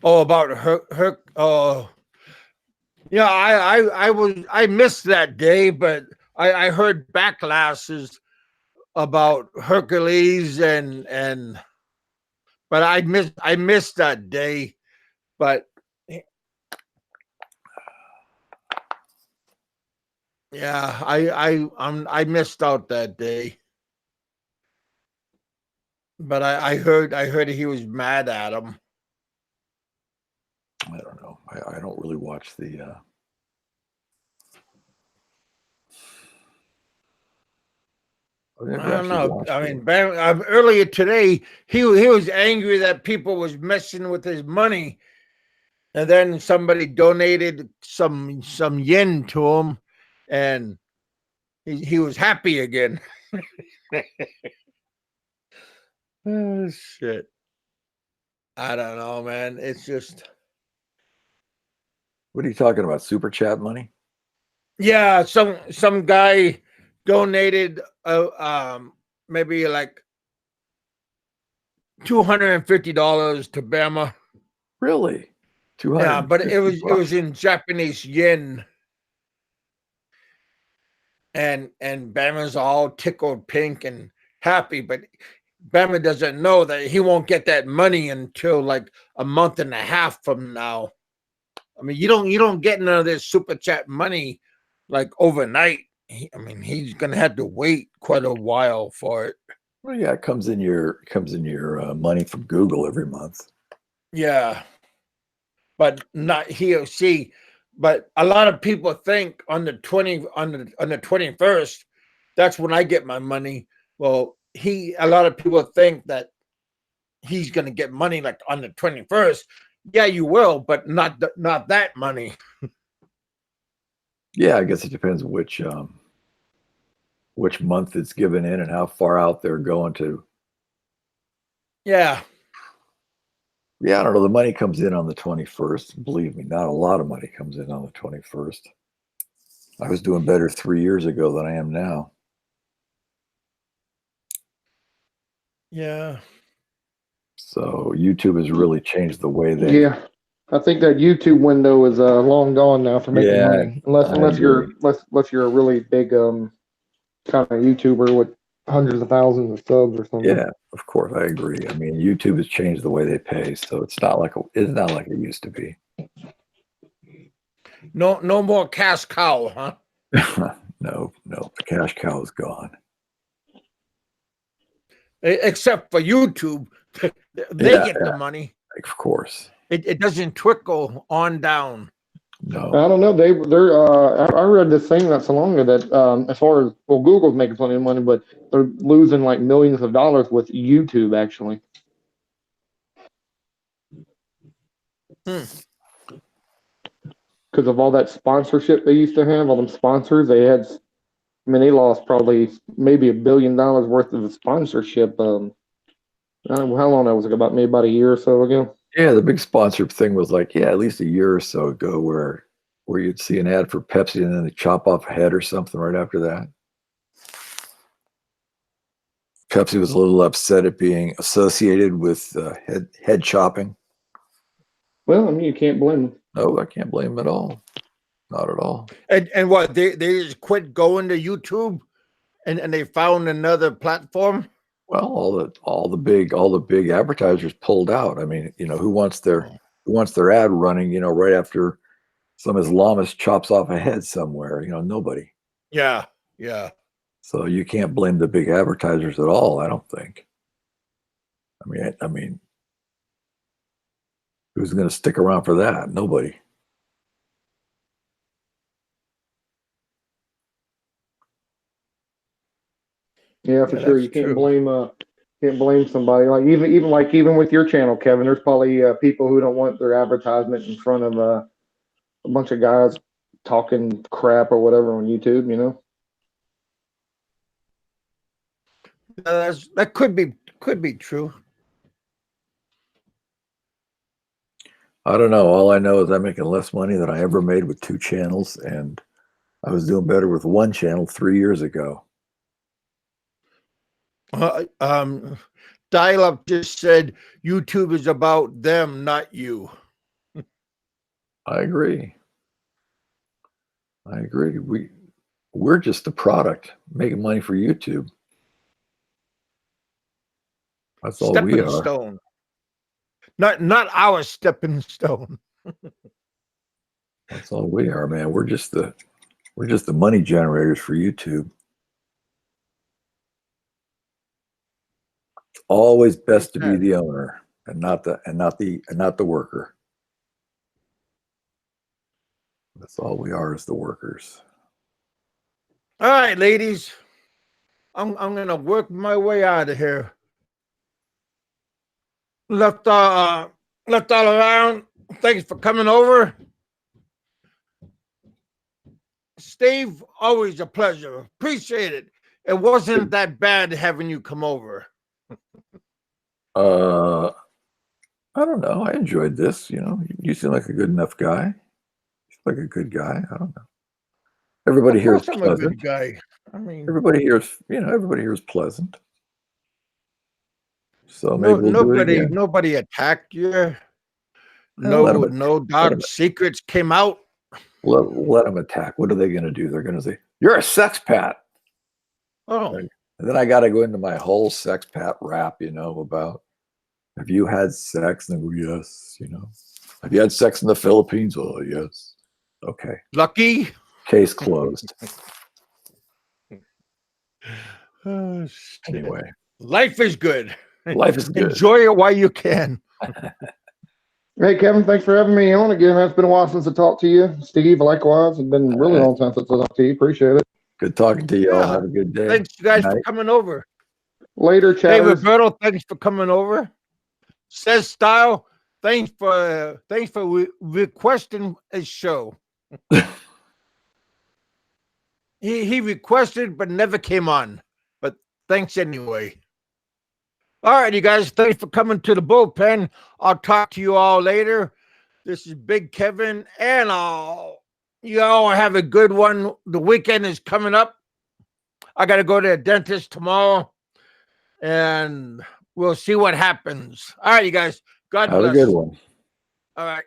Oh, about her. Oh, yeah. I missed that day, but I heard backlashes about Hercules and but I missed that day. But yeah, I missed out that day. But I heard he was mad at him. I don't know. I don't really watch the. I don't know. I mean, earlier today, he was angry that people was messing with his money, and then somebody donated some yen to him, and he was happy again. Oh shit! I don't know, man. It's just, What are you talking about? Super chat money? yeah. Some guy donated maybe like $250 to Bama. Really? Yeah, but it was $250? in Japanese yen, and Bama's all tickled pink and happy, but Bama doesn't know that he won't get that money until like a month and a half from now. I mean, you don't get none of this super chat money like overnight. I mean, he's gonna have to wait quite a while for it. Well, yeah, it comes in your money from Google every month. Yeah, but not here. See, But a lot of people think on the 21st, that's when I get my money. Well, a lot of people think that he's going to get money like on the 21st. Yeah, you will, but not that money. Yeah, I guess it depends which month it's given in and how far out they're going to. Yeah. Yeah, I don't know. The money comes in on the 21st. Believe me, not a lot of money comes in on the 21st. I was doing better 3 years ago than I am now. Yeah. So YouTube has really changed the way they. Yeah, I think that YouTube window is long gone now for making Yeah, money. I Unless you're agree. unless you're a really big kind of YouTuber with hundreds of thousands of subs or something. Yeah, of course, I agree. I mean, YouTube has changed the way they pay, so it's not like it used to be. No more cash cow, huh? No, the cash cow is gone. Except for YouTube, they Yeah, get the money. of course. It doesn't trickle on down. No. I don't know. They're. I read this thing not so long ago that as far as Google's making plenty of money, but they're losing like millions of dollars with YouTube actually. Because of all that sponsorship they used to have, all them sponsors they had. I mean, they lost probably maybe $1 billion worth of sponsorship. I don't know how long that was ago, maybe about a year or so ago. Yeah, the big sponsor thing was like, at least a year or so ago where you'd see an ad for Pepsi and then they chop off a head or something right after that. Pepsi was a little upset at being associated with head chopping. Well, I mean, you can't blame them. No, I can't blame them at all. Not at all. And what they just quit going to YouTube and they found another platform? Well, all the big advertisers pulled out. I mean, who wants their ad running, right after some Islamist chops off a head somewhere? Nobody. Yeah, yeah. So you can't blame the big advertisers at all, I don't think. I mean, who's going to stick around for that? Nobody. Yeah, for sure. You can't blame somebody. Like even with your channel, Kevin, there's probably people who don't want their advertisement in front of a bunch of guys talking crap or whatever on YouTube. That could be true. I don't know. All I know is I'm making less money than I ever made with 2 channels, and I was doing better with 1 channel 3 years ago. Dial Up just said YouTube is about them, not you. I agree. We're just the product making money for YouTube. That's all we are. Stone. Not our stepping stone. That's all we are, man. We're just the money generators for YouTube. It's always best to be the owner and not the worker. That's all we are, is the workers. All right, ladies. I'm gonna work my way out of here. Left all around. Thanks for coming over. Steve, always a pleasure. Appreciate it. It wasn't that bad having you come over. I don't know. I enjoyed this. You seem like a good enough guy. You seem like a good guy. I don't know. Everybody here is pleasant. I'm a good guy. I mean, everybody here is pleasant. So maybe we'll do it again. Nobody attacked you. No dark secrets came out. Let them attack. What are they going to do? They're going to say, "You're a sexpat." Oh. And then I got to go into my whole sexpat rap, about, have you had sex? And they go, yes. Have you had sex in the Philippines? Oh, yes. Okay. Lucky. Case closed. Oh, shit. Anyway. Life is good. Life is good. Enjoy it while you can. Hey, Kevin, thanks for having me on again. It's been a while since I talked to you. Steve, likewise. It's been a really long time since I talked to you. Appreciate it. Good talking to you all. Yeah. Have a good day. Thanks, you guys, Good for night. coming over. Later, Hey, chatters. Roberto, thanks for coming over. Says Style, thanks for requesting a show. he requested but never came on. But thanks anyway. All right, you guys, thanks for coming to the bullpen. I'll talk to you all later. This is Big Kevin, and you all have a good one. The weekend is coming up. I got to go to the dentist tomorrow, and we'll see what happens. All right, you guys. God Have bless. a good one. All right.